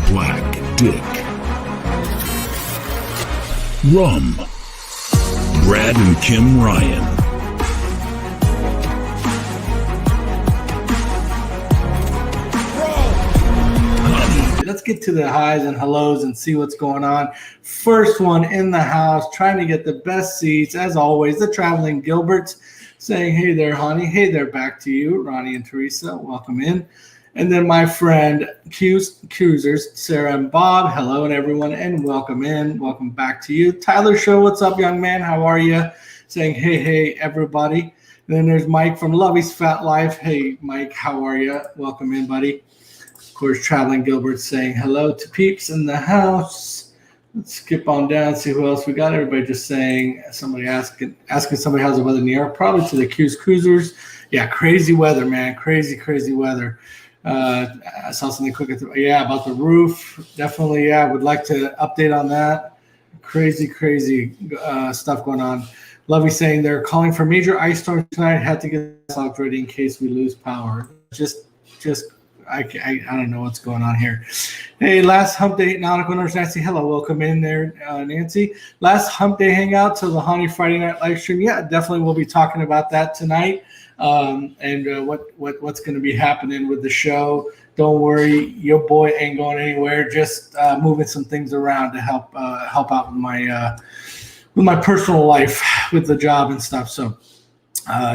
Black Dick, Rum, Brad and Kim Ryan, Hani. Let's get to the highs and hellos and see what's going on. First one in the house, trying to get the best seats. As always, the Traveling Gilberts saying, hey there, Hani. Hey there, back to you, Ronnie and Teresa. Welcome in. And then my friend Cruisers, Sarah and Bob. Hello, and everyone, and welcome in. Welcome back to you. Tyler Show, what's up, young man? How are you? Saying, hey, everybody. And then there's Mike from Lovey's Fat Life. Hey, Mike, how are you? Welcome in, buddy. Of course, Traveling Gilbert saying hello to peeps in the house. Let's skip on down, see who else we got. Everybody just saying, somebody asking somebody how's the weather in New York. Probably to the Cruisers. Yeah, crazy weather, man. Crazy weather. I saw something quick. About the roof. Definitely, would like to update on that. Crazy stuff going on. Lovey saying they're calling for major ice storm tonight. Had to get this locked ready in case we lose power. I don't know what's going on here. Hey, last Hump Day Nautical Nurse Nancy. Hello, welcome in there, Nancy. Last Hump Day Hangout to the Hani Friday night live stream. Yeah, definitely we'll be talking about that tonight. And what's going to be happening with the show. Don't worry, your boy ain't going anywhere. Just moving some things around to help out with my personal life, with the job and stuff. So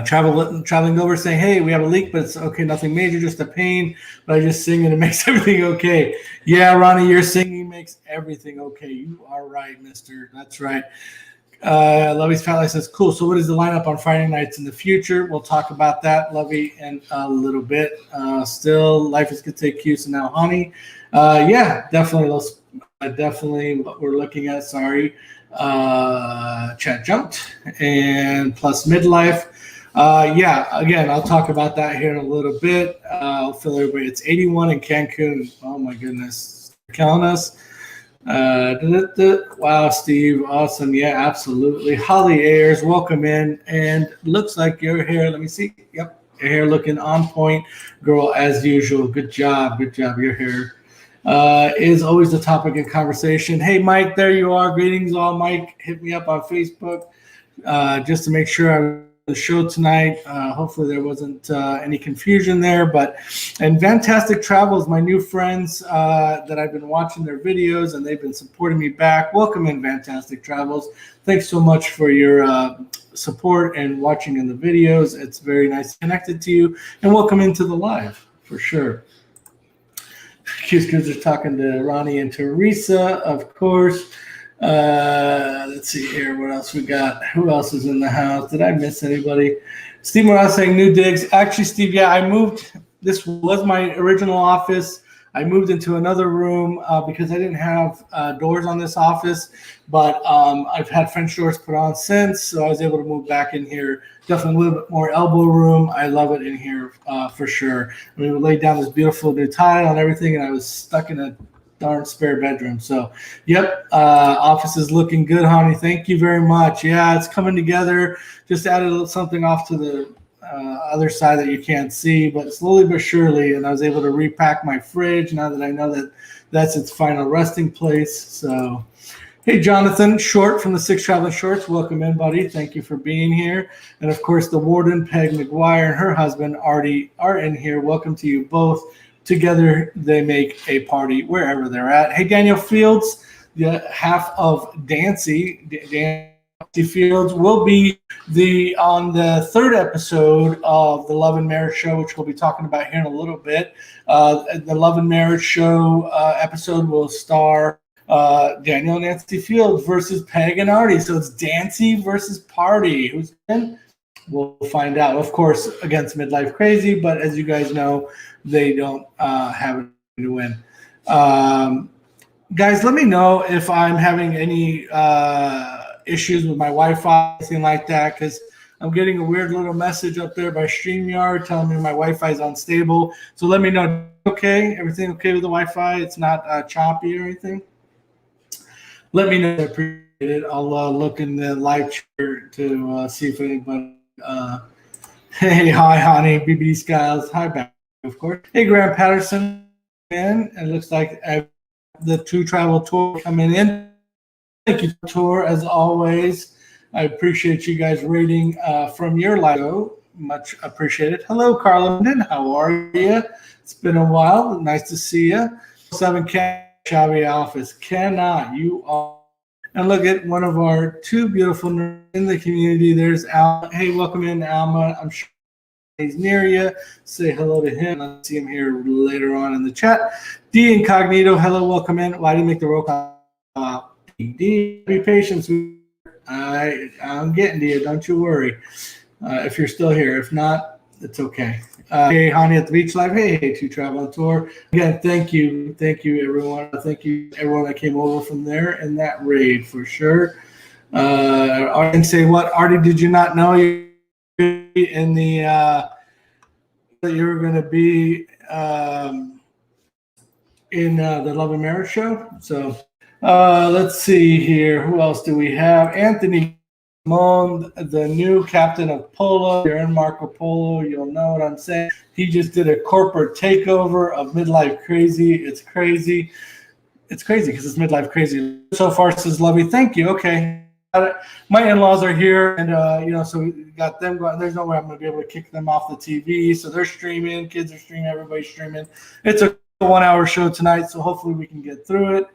traveling over saying, hey, we have a leak, but it's okay, nothing major, just a pain. But I just sing and it makes everything okay. Yeah, Ronnie, your singing makes everything okay. You are right, mister. That's right. Lovey's Fat Life says, cool. So what is the lineup on Friday nights in the future? We'll talk about that, Lovey, in a little bit. Still, Life is going to take cues, and now Hani. Definitely. Definitely what we're looking at. Sorry. Chat jumped. And plus midlife. Again, I'll talk about that here in a little bit. I'll fill everybody. It's 81 in Cancun. Oh, my goodness. They're killing us. Wow, Steve, awesome. Yeah, absolutely. Holly Ayers, welcome in. And looks like your hair, let me see. Yep, your hair looking on point, girl, as usual. Good job. Your hair is always the topic of conversation. Hey, Mike, there you are. Greetings all. Mike, hit me up on Facebook just to make sure I the show tonight. Hopefully there wasn't any confusion there, and Fantastic Travels, my new friends that I've been watching their videos and they've been supporting me back. Welcome in, Fantastic Travels. Thanks so much for your support and watching in the videos. It's very nice connected to you, and welcome into the live for sure. Q's are talking to Ronnie and Teresa, of course. Let's see here. What else we got? Who else is in the house? Did I miss anybody? Steve Morales saying new digs. Actually, Steve, I moved. This was my original office. I moved into another room because I didn't have doors on this office, but I've had French doors put on since, so I was able to move back in here. Definitely a little bit more elbow room. I love it in here for sure. I mean, we laid down this beautiful new tile and everything, and I was stuck in a darn spare bedroom. So, yep, office is looking good, Hani. Thank you very much. Yeah, it's coming together. Just added something off to the other side that you can't see, but slowly but surely. And I was able to repack my fridge now that I know that that's its final resting place. So, hey, Jonathan Short from the Six Traveling Shorts. Welcome in, buddy. Thank you for being here. And, of course, the warden, Peg McGuire, and her husband, Artie, are in here. Welcome to you both. Together, they make a party wherever they're at. Hey, Daniel Fields, the half of Dancy Fields, will be on the third episode of the Love and Marriage Show, which we'll be talking about here in a little bit. The Love and Marriage Show episode will star Daniel and Nancy Fields versus Peg and Artie. So it's Dancy versus Party. Who's in? We'll find out. Of course, against Midlife Crazy, but as you guys know, they don't have it to win. Guys, let me know if I'm having any issues with my Wi-Fi, anything like that, because I'm getting a weird little message up there by StreamYard telling me my Wi-Fi is unstable. So let me know. Okay, everything okay with the Wi-Fi? It's not choppy or anything? Let me know. I appreciate it. I'll look in the live chat to see if anybody. Hey, hi, Hani, BB Skiles. Hi, back, of course. Hey, Graham Patterson. And it looks like the 2 Travel Tour coming in. Thank you, Tour, as always. I appreciate you guys reading from your live. Much appreciated. Hello, Carlin. How are you? It's been a while. Nice to see you. 7 Shabby Office. Cannot. You are. And look at one of our 2 beautiful nerds in the community. There's Alma. Hey, welcome in, Alma. I'm sure he's near you. Say hello to him. I'll see him here later on in the chat. D Incognito. Hello, welcome in. Why did you make the roll call? D, be patient. I'm getting to you. Don't you worry. If you're still here. If not, it's okay. Hey, Hani at the Beach Live. Hey, 2 Travel on Tour. Again, thank you. Thank you, everyone. Thank you, everyone that came over from there in that raid for sure. And say what? Artie, did you not know you in the that you were going to be in the Love and Marriage show? So let's see here. Who else do we have? Anthony Simone, the new captain of Polo. You're in Marco Polo. You'll know what I'm saying. He just did a corporate takeover of Midlife Crazy. It's crazy. It's crazy because it's Midlife Crazy. So far, says Lovey. Thank you. Okay. My in-laws are here, and so we got them going. There's no way I'm going to be able to kick them off the TV. So they're streaming. Kids are streaming. Everybody's streaming. It's a 1-hour show tonight, so hopefully we can get through it.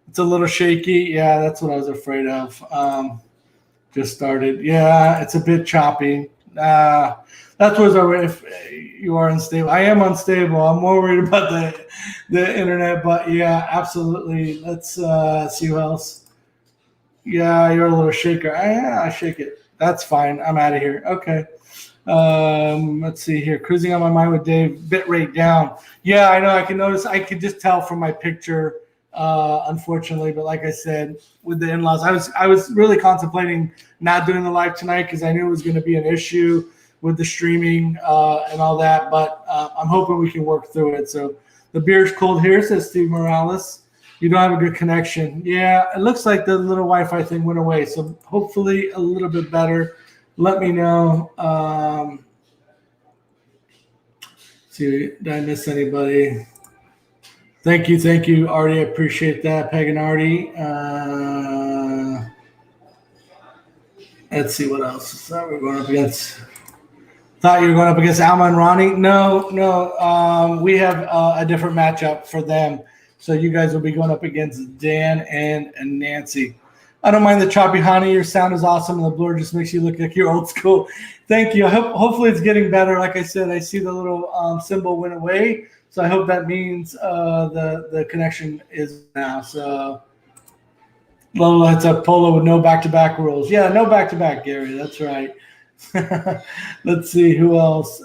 It's a little shaky. Yeah, that's what I was afraid of. Just started. Yeah, it's a bit choppy. That's what if you are unstable. I am unstable. I'm more worried about the internet, but yeah, absolutely. Let's see who else. Yeah, you're a little shaker. I shake it. That's fine. I'm out of here. Okay. Let's see here. Cruising on my mind with Dave. Bit rate down. Yeah, I know. I can notice. I could just tell from my picture. Unfortunately, but like I said, with the in-laws, I was really contemplating not doing the live tonight because I knew it was going to be an issue with the streaming and all that. But I'm hoping we can work through it. So the beer's cold here, says Steve Morales. You don't have a good connection. Yeah, it looks like the little Wi-Fi thing went away. So hopefully a little bit better. Let me know. See, did I miss anybody? Thank you, Artie. I appreciate that, Peg and Artie. Let's see what else. Thought you were going up against Alma and Ronnie. No. We have a different matchup for them. So you guys will be going up against Dan and Nancy. I don't mind the choppy, Hani. Your sound is awesome, and the blur just makes you look like you're old school. Thank you. Hopefully it's getting better. Like I said, I see the little symbol went away. So I hope that means the connection is now. So Lola, it's a Polo with no back-to-back rules. Yeah, no back-to-back, Gary. That's right. Let's see who else.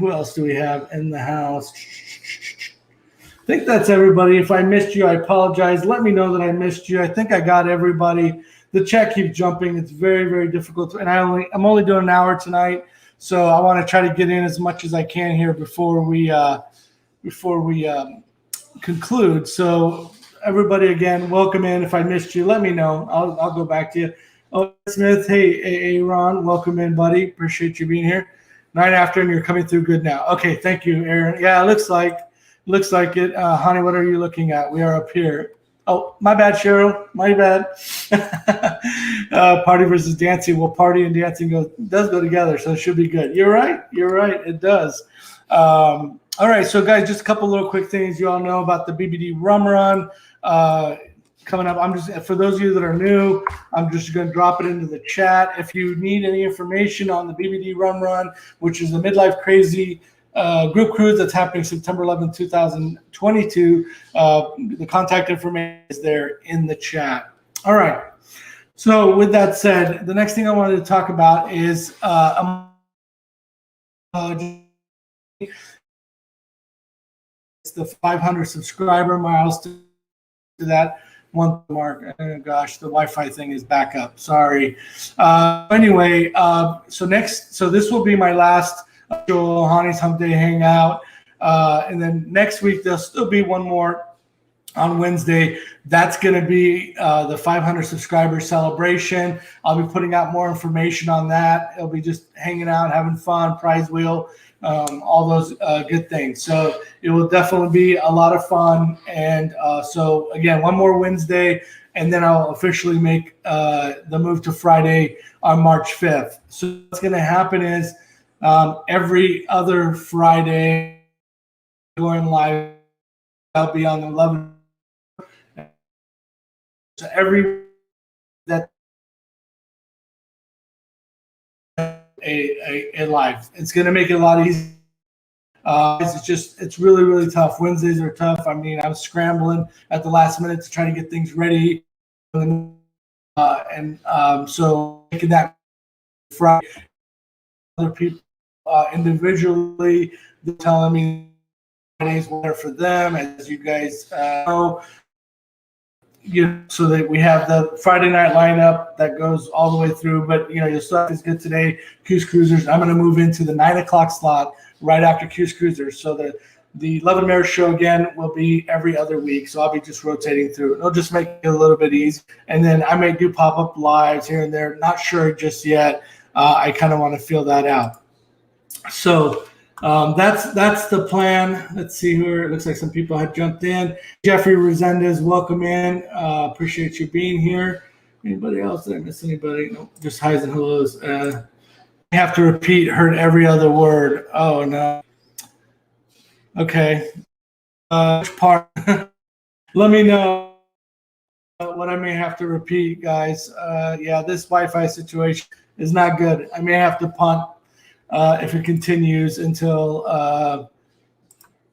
Who else do we have in the house? I think that's everybody. If I missed you, I apologize. Let me know that I missed you. I think I got everybody. The chat keeps jumping. It's very, very difficult. And I'm only doing an hour tonight. So I want to try to get in as much as I can here before we conclude. So everybody, again, welcome in. If I missed you, let me know. I'll go back to you. Oh, Smith, hey, Ron, welcome in, buddy. Appreciate you being here. Night after, and you're coming through good now. Okay, thank you, Aaron. Yeah, it looks like it. Hani, what are you looking at? We are up here. Oh, my bad, Cheryl. My bad. Party versus dancing. Well, party and dancing does go together, so it should be good. You're right. It does. All right, so guys, just a couple little quick things you all know about the BBD Rum Run coming up. For those of you that are new, I'm just going to drop it into the chat. If you need any information on the BBD Rum Run, which is the Midlife Crazy group cruise that's happening September 11th, 2022. The contact information is there in the chat. All right. So with that said, the next thing I wanted to talk about is it's the 500 subscriber milestone to that one mark. Oh, gosh, the Wi-Fi thing is back up. Sorry. Anyway, so this will be my last Hani's Hump Day Hangout. And then next week, there'll still be one more on Wednesday. That's going to be the 500 subscriber celebration. I'll be putting out more information on that. It'll be just hanging out, having fun, prize wheel. all those good things. So it will definitely be a lot of fun. And so again, one more Wednesday, and then I'll officially make the move to Friday on March 5th. So what's going to happen is every other Friday going live, I'll be on the 11th. So every that a live, it's going to make it a lot easier. It's really, really tough. Wednesdays are tough. I mean, I'm scrambling at the last minute to try to get things ready. So making that Friday, other people individually, they're telling me Fridays better for them, as you guys know. So that we have the Friday night lineup that goes all the way through. But your stuff is good today. Q's Cruisers. I'm going to move into the 9:00 slot right after Q's Cruisers. So the Love and Marriage show again will be every other week. So I'll be just rotating through. It'll just make it a little bit easy. And then I may do pop-up lives here and there. Not sure just yet. I kind of want to feel that out. So that's the plan. Let's see here. It looks like some people have jumped in. Jeffrey Resendez, welcome in. Appreciate you being here. Anybody else? Did I miss anybody? No, just highs and hellos. I have to repeat, heard every other word. Oh, no. Okay. Which part? Let me know what I may have to repeat, guys. Yeah, this Wi-Fi situation is not good. I may have to punt if it continues until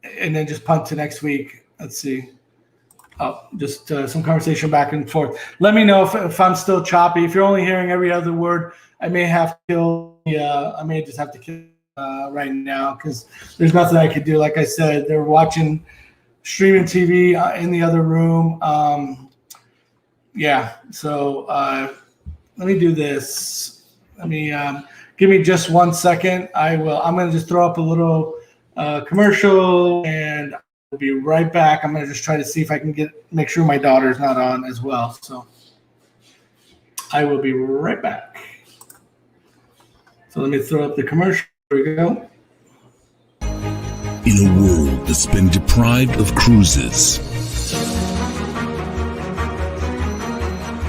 and then just punt to next week. Let's see. Oh, just some conversation back and forth. Let me know if I'm still choppy. If you're only hearing every other word, I may have to kill. I may just have to kill right now because there's nothing I could do. Like I said, they're watching streaming TV in the other room. Yeah. So let me do this. Let me give me just 1 second. I'm going to just throw up a little commercial and I'll be right back. I'm going to just try to see if I can make sure my daughter's not on as well. So I will be right back. So let me throw up the commercial. Here we go. In a world that's been deprived of cruises,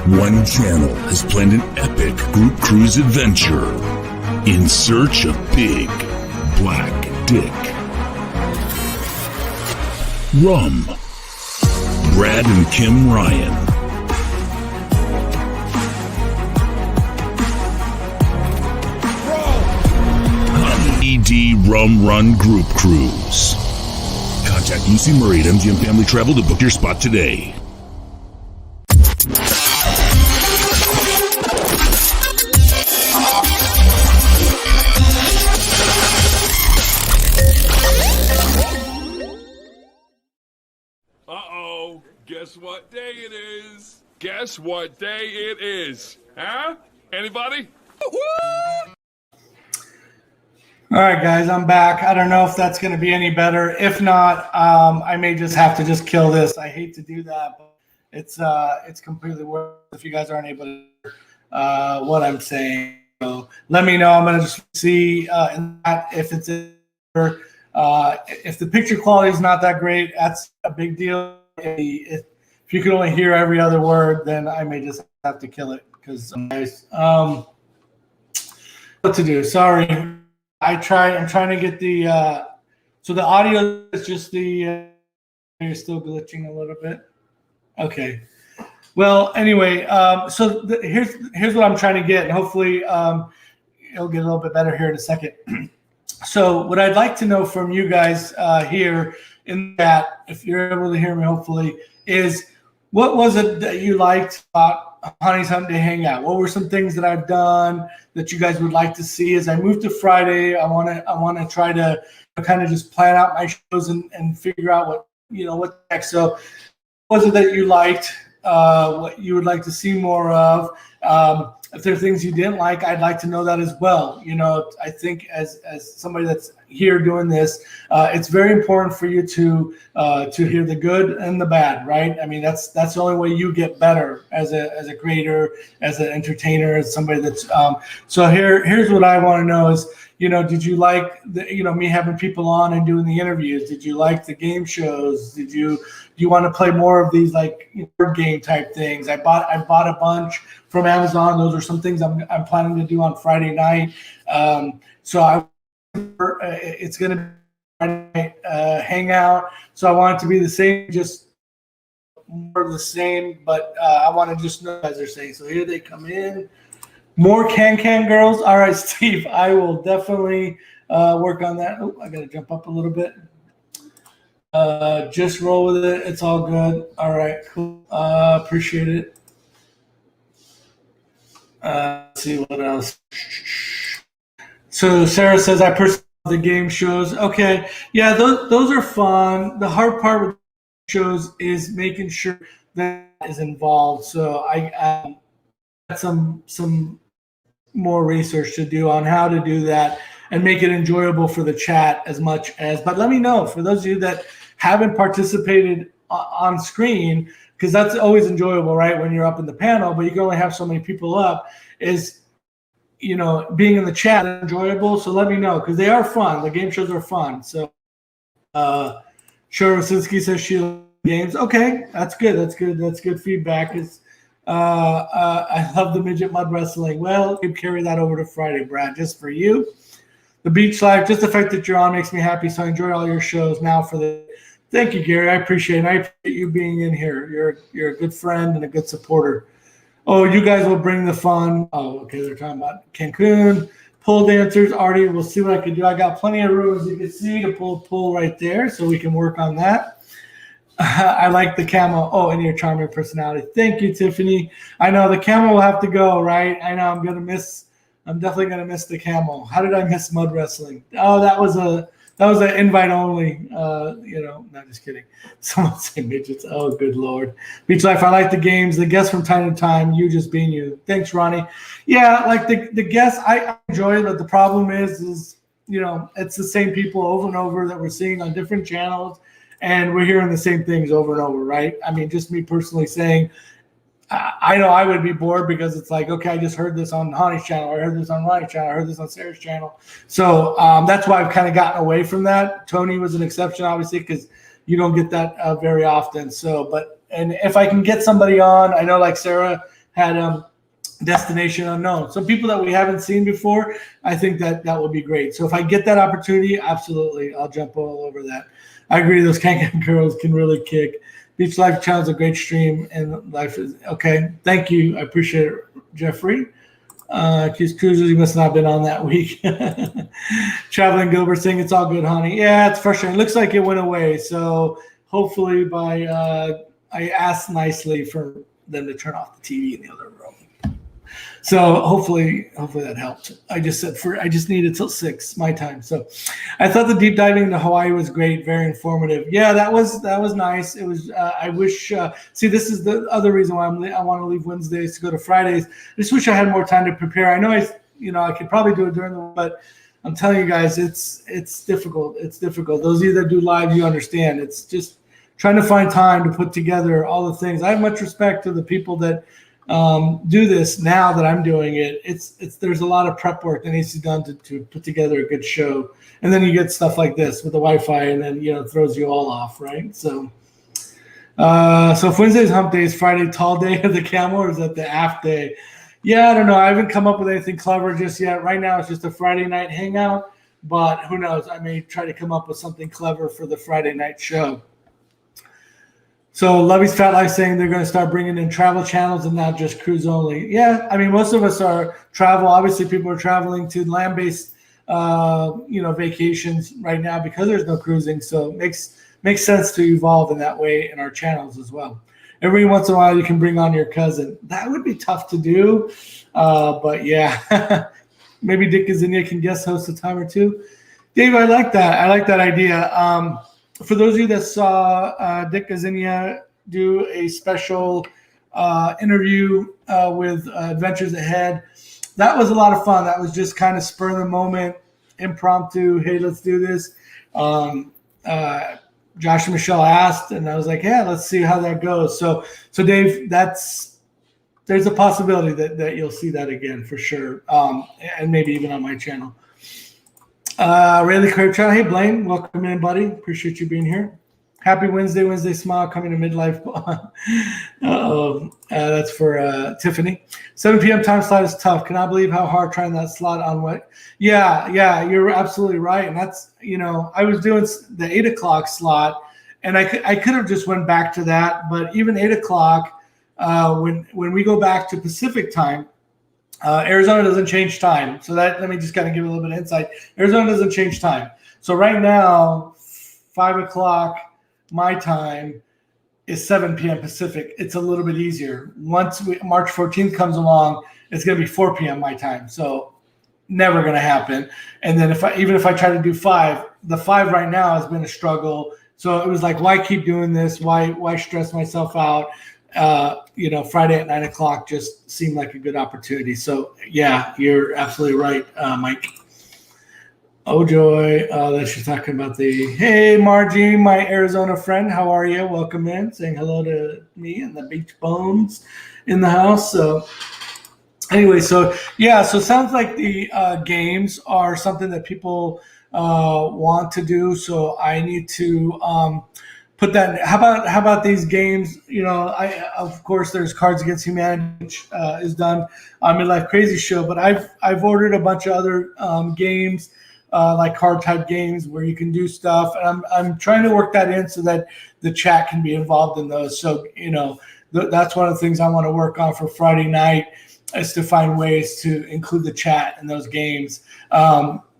one channel has planned an epic group cruise adventure in search of Big Black Dick. Rum, Brad and Kim Ryan. Hani ED Rum Run Group Cruise. Contact Lucy Murray at MGM Family Travel to book your spot today. Guess what day it is? Guess what day it is? Huh? Anybody? All right, guys, I'm back. I don't know if that's going to be any better. If not, I may just have to just kill this. I hate to do that, but it's completely worth it if you guys aren't able to hear what I'm saying. So let me know. I'm going to just see if it's if the picture quality is not that great. That's a big deal. If you can only hear every other word, then I may just have to kill it because what to do? Sorry, I'm trying to get the so the audio is just the you're still glitching a little bit. Okay. Well, anyway, so here's what I'm trying to get, and hopefully it'll get a little bit better here in a second. So what I'd like to know from you guys here in that, if you're able to hear me, hopefully, is what was it that you liked about Honey's Hump Day Hangout? What were some things that I've done that you guys would like to see as I move to Friday? I want to try to kind of just plan out my shows and figure out what next. So what was it that you liked? What you would like to see more of? If there are things you didn't like, I'd like to know that as well. I think as somebody that's here doing this, it's very important for you to hear the good and the bad, right? I mean, that's the only way you get better as a creator, as an entertainer, as somebody that's. So here's what I want to know is, did you like me having people on and doing the interviews? Did you like the game shows? Do you want to play more of these like board game type things? I bought a bunch from Amazon. Those are some things I'm planning to do on Friday night. It's going to be Friday night hangout. So I want it to be the same, just more of the same. But I want to just know, as they're saying. So here they come in. More can girls. All right, Steve, I will definitely work on that. Oh, I got to jump up a little bit. Just roll with it. It's all good. All right, cool. Appreciate it. Let's see what else. So Sarah says, I personally love the game shows. Okay. Yeah, those are fun. The hard part with shows is making sure that is involved. So I got some more research to do on how to do that and make it enjoyable for the chat as much as. But let me know, for those of you that haven't participated on screen, because that's always enjoyable, right? When you're up in the panel, but you can only have so many people up, is being in the chat is enjoyable. So let me know, because they are fun. The game shows are fun. So Cheryl Rosinski says she loves games. Okay, that's good. That's good feedback. I love the midget mud wrestling. Well, you carry that over to Friday, Brad, just for you. The Beach Life, just the fact that you're on makes me happy. So I enjoy all your shows now. Thank you, Gary. I appreciate it. I appreciate you being in here. You're a good friend and a good supporter. Oh, you guys will bring the fun. Oh, okay. They're talking about Cancun pole dancers. Artie, we'll see what I can do. I got plenty of room, as you can see, to pull a pole right there, so we can work on that. I like the camo. Oh, and your charming personality. Thank you, Tiffany. I know the camo will have to go, right? I know I'm definitely gonna miss the camo. How did I miss mud wrestling? Oh, that was an invite only. Not just kidding. Someone say midgets. Oh, good Lord. Beach Life, I like the games. The guests from time to time, you just being you. Thanks, Ronnie. Yeah, like the guests, I enjoy it, but the problem is it's the same people over and over that we're seeing on different channels. And we're hearing the same things over and over, right? I mean, just me personally saying, I know I would be bored, because it's like, okay, I just heard this on Hani's channel, or I heard this on Ronnie's channel, I heard this on Sarah's channel. So that's why I've kind of gotten away from that. Tony was an exception, obviously, because you don't get that very often. So, and if I can get somebody on, I know like Sarah had Destination Unknown. Some people that we haven't seen before, I think that would be great. So if I get that opportunity, absolutely, I'll jump all over that. I agree. Those Kankan girls can really kick. Beach Life Channel is a great stream, and life is okay. Thank you. I appreciate it, Jeffrey. Keith Cruises, you must not have been on that week. Traveling Gilbert saying it's all good, honey. Yeah, it's frustrating. It looks like it went away. So hopefully I asked nicely for them to turn off the TV in the other room. So hopefully that helped. I just needed till 6 my time. So I thought the deep diving into Hawaii was great, very informative. Yeah, that was nice. It was. I wish. See, this is the other reason why I want to leave Wednesdays to go to Fridays. I just wish I had more time to prepare. I know I could probably do it during the week, but I'm telling you guys, it's difficult. It's difficult. Those of you that do live, you understand. It's just trying to find time to put together all the things. I have much respect to the people that do this now that I'm doing it. There's a lot of prep work that needs to be done to put together a good show, and then you get stuff like this with the Wi-Fi, and then it throws you all off, right? So if Wednesday's hump day, is Friday tall day of the camel, or is that the aft day? Yeah, I don't know. I haven't come up with anything clever just yet. Right now it's just a Friday night hangout, but who knows? I may try to come up with something clever for the Friday night show. So Lovey's Fat Life saying they're going to start bringing in travel channels and not just cruise only. Yeah, I mean, most of us are travel. Obviously, people are traveling to land-based, vacations right now because there's no cruising. So it makes sense to evolve in that way in our channels as well. Every once in a while, you can bring on your cousin. That would be tough to do, but yeah, maybe Dick Gazinia can guest host a time or two. Dave, I like that. I like that idea. For those of you that saw Dick Gazinia do a special interview with Adventures Ahead, that was a lot of fun. That was just kind of spur of the moment, impromptu, hey, let's do this. Josh and Michelle asked, and I was like, yeah, let's see how that goes. So Dave, there's a possibility that you'll see that again for sure, and maybe even on my channel. Rayleigh Crave Channel. Hey, Blaine, welcome in, buddy. Appreciate you being here. Happy Wednesday smile coming to midlife. That's for Tiffany. 7 p.m. time slot is tough. Cannot believe how hard trying that slot on what? Yeah, you're absolutely right. And that's, I was doing the 8 o'clock slot, and I could have just went back to that. But even 8 o'clock, when we go back to Pacific time, Arizona doesn't change time. So let me just kind of give a little bit of insight. Arizona doesn't change time. So right now, 5 o'clock my time is 7 p.m. Pacific. It's a little bit easier. Once March 14th comes along, it's going to be 4 p.m. my time. So never going to happen. And then even if I try to do 5, the 5 right now has been a struggle. So it was like, why keep doing this? Why stress myself out? Friday at 9 o'clock just seemed like a good opportunity. So yeah, you're absolutely right, Mike. Oh, Joy. That she's talking about hey, Margie, my Arizona friend. How are you? Welcome in. Saying hello to me and the Beach Bones in the house. So anyway, so it sounds like the games are something that people want to do. So I need to put that. How about these games? Of course, there's Cards Against Humanity, which is done on Midlife Crazy Show, but I've ordered a bunch of other games. Like card type games where you can do stuff. And I'm trying to work that in so that the chat can be involved in those. So, that's one of the things I want to work on for Friday night is to find ways to include the chat in those games.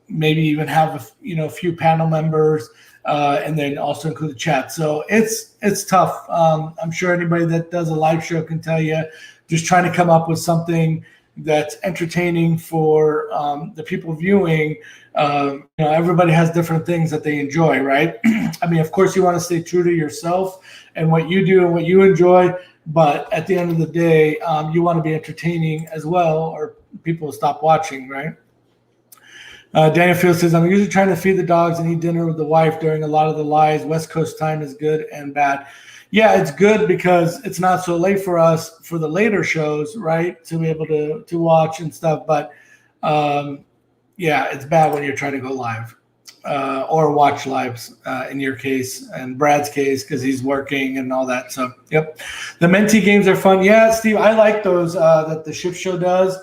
Maybe even have a few panel members and then also include the chat. So it's tough. I'm sure anybody that does a live show can tell you, just trying to come up with something that's entertaining for the people viewing. Everybody has different things that they enjoy, right? I mean, of course, you want to stay true to yourself and what you do and what you enjoy. But at the end of the day, you want to be entertaining as well, or people will stop watching, right? Daniel Field says, I'm usually trying to feed the dogs and eat dinner with the wife during a lot of the lives. West Coast time is good and bad. Yeah, it's good because it's not so late for us for the later shows, right? To be able to watch and stuff. But it's bad when you're trying to go live or watch lives in your case and Brad's case because he's working and all that. So, yep. The Mentee games are fun. Yeah, Steve, I like those that the Ship Show does.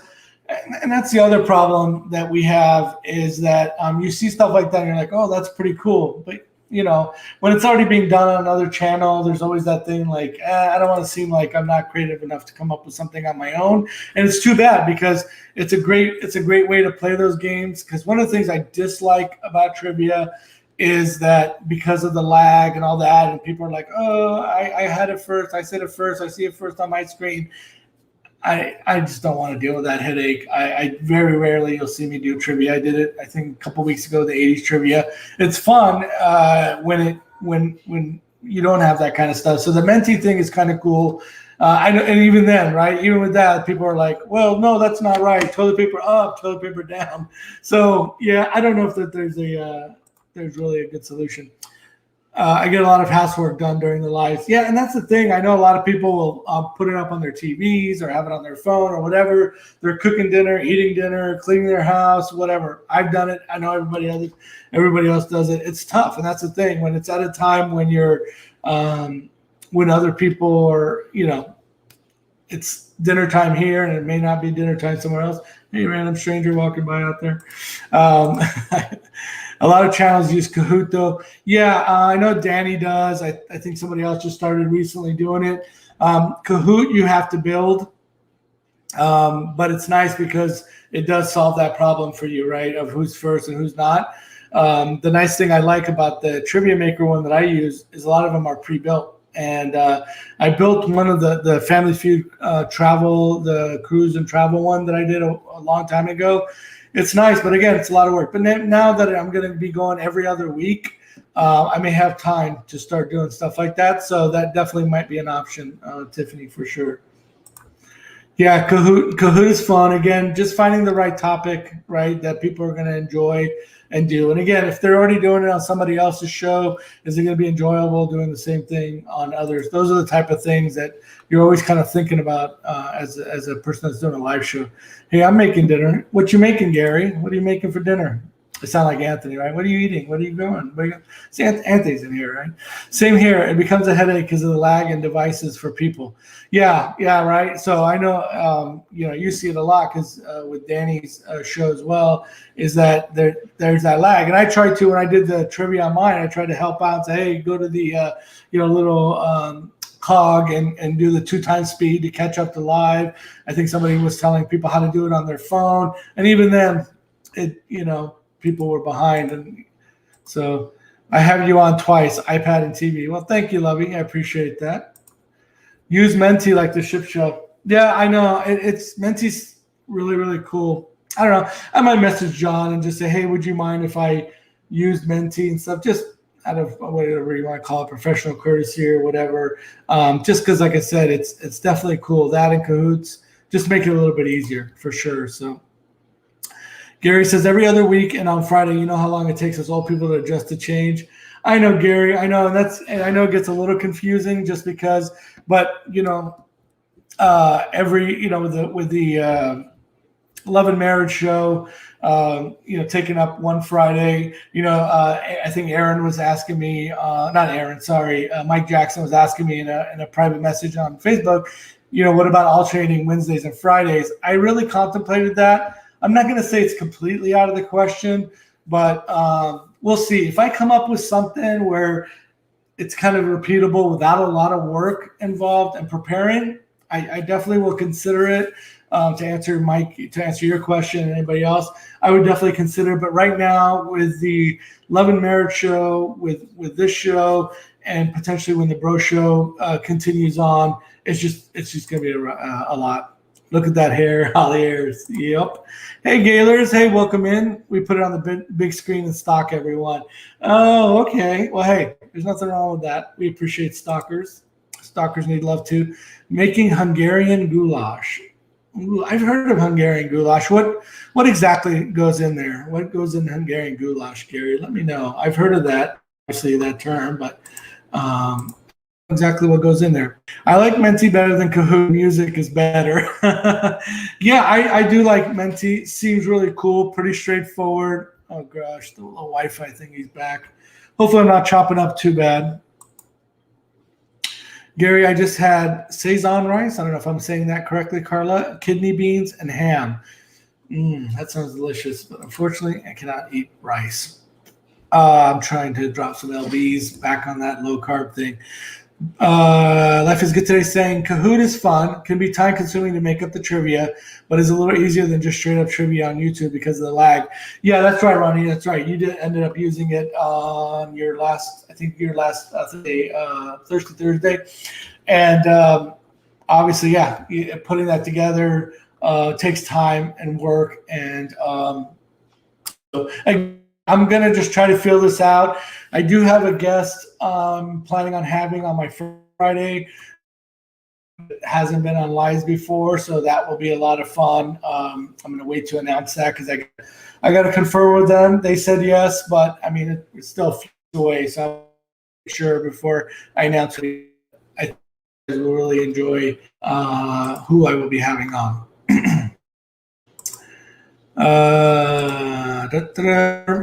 And that's the other problem that we have is that you see stuff like that and you're like, oh, that's pretty cool. But when it's already being done on another channel, there's always that thing like, I don't want to seem like I'm not creative enough to come up with something on my own. And it's too bad because it's a great way to play those games. Because one of the things I dislike about trivia is that because of the lag and all that, and people are like, oh, I had it first, I said it first, I see it first on my screen. I just don't want to deal with that headache. I very rarely you'll see me do trivia. I did it, I think, a couple weeks ago, the 80s trivia. It's fun when you don't have that kind of stuff. So the Mentee thing is kind of cool. I know, and even then, right? Even with that, people are like, well, no, that's not right. Toilet paper up, toilet paper down. So yeah, I don't know if there's really a good solution. I get a lot of housework done during the lives. Yeah, and that's the thing. I know a lot of people will put it up on their TVs or have it on their phone or whatever. They're cooking dinner, eating dinner, cleaning their house, whatever. I've done it. I know everybody else does it. It's tough, and that's the thing. When it's at a time when you're when other people are, it's dinner time here and it may not be dinner time somewhere else. Hey, random stranger walking by out there. A lot of channels use Kahoot, though. Yeah, I know Danny does. I think somebody else just started recently doing it. Kahoot, you have to build, but it's nice because it does solve that problem for you, right, of who's first and who's not. The nice thing I like about the Trivia Maker one that I use is a lot of them are pre-built. And I built one of the Family Feud travel, the cruise and travel one that I did a long time ago. It's nice, but again, it's a lot of work. But now that I'm going to be going every other week, I may have time to start doing stuff like that. So that definitely might be an option, Tiffany, for sure. Yeah, Kahoot is fun. Again, just finding the right topic, right, that people are going to enjoy and do. And again, if they're already doing it on somebody else's show, is it going to be enjoyable doing the same thing on others? Those are the type of things that you're always kind of thinking about as a person that's doing a live show. Hey, I'm making dinner. What you making, Gary? What are you making for dinner? I sound like Anthony, right? What are you eating? What are you doing? See, Anthony's in here, right? Same here. It becomes a headache because of the lag in devices for people. Yeah, right. So I know, you see it a lot because with Danny's show as well, is that there's that lag. And I tried to, when I did the trivia on mine, I tried to help out and say, hey, go to the, little cog and do the 2x speed to catch up to live. I think somebody was telling people how to do it on their phone. And even then, people were behind. And so I have you on twice, iPad and TV. Well, thank you, Lovey. I appreciate that. Use Menti like the ship show. Yeah, I know. It's Menti's really, really cool. I don't know. I might message John and just say, hey, would you mind if I used Menti and stuff? Just out of whatever you want to call it, professional courtesy or whatever. Just because, like I said, it's definitely cool. That and Cahoots just make it a little bit easier for sure. So Gary says every other week and on Friday, you know how long it takes us old people to adjust to change. I know, Gary. I know, and I know it gets a little confusing just because, but every with the Love and Marriage show, taking up one Friday. I think Aaron was asking me, not Aaron, sorry, Mike Jackson was asking me in a private message on Facebook. What about alternating Wednesdays and Fridays? I really contemplated that. I'm not going to say it's completely out of the question, but we'll see. If I come up with something where it's kind of repeatable without a lot of work involved and preparing, I definitely will consider it. To answer your question and anybody else, I would definitely consider. But right now, with the Love and Marriage show, with this show, and potentially when the Bro show continues on, it's just going to be a lot. Look at that hair, Holly Ayers. Yep. Hey, Gaylors. Hey, welcome in. We put it on the big screen in stock, everyone. Oh, okay. Well, hey, there's nothing wrong with that. We appreciate stalkers. Stalkers need love too. Making Hungarian goulash. Ooh, I've heard of Hungarian goulash. What exactly goes in there? What goes in Hungarian goulash, Gary? Let me know. I've heard of that, obviously that term, but exactly what goes in there. I like Menti better than Kahoot. Music is better. Yeah, I do like Menti. Seems really cool, pretty straightforward. Oh gosh, the little Wi-Fi thing, he's back. Hopefully I'm not chopping up too bad. Gary, I just had Saison rice. I don't know if I'm saying that correctly, Carla. Kidney beans and ham. That sounds delicious, but unfortunately I cannot eat rice. I'm trying to drop some LBs back on that low carb thing. Life is Good Today saying Kahoot is fun, can be time consuming to make up the trivia, but is a little easier than just straight up trivia on YouTube because of the lag. Yeah, that's right, Ronnie. That's right. You ended up using it on your last Thursday, Thursday. And obviously, yeah, putting that together takes time and work. And so I'm going to just try to fill this out. I do have a guest planning on having on my Friday. It hasn't been on lives before, so that will be a lot of fun. I'm going to wait to announce that because I got to confer with them. They said yes, but I mean, it's still a few away, so I'm not sure before I announce it. I think I will really enjoy who I will be having on.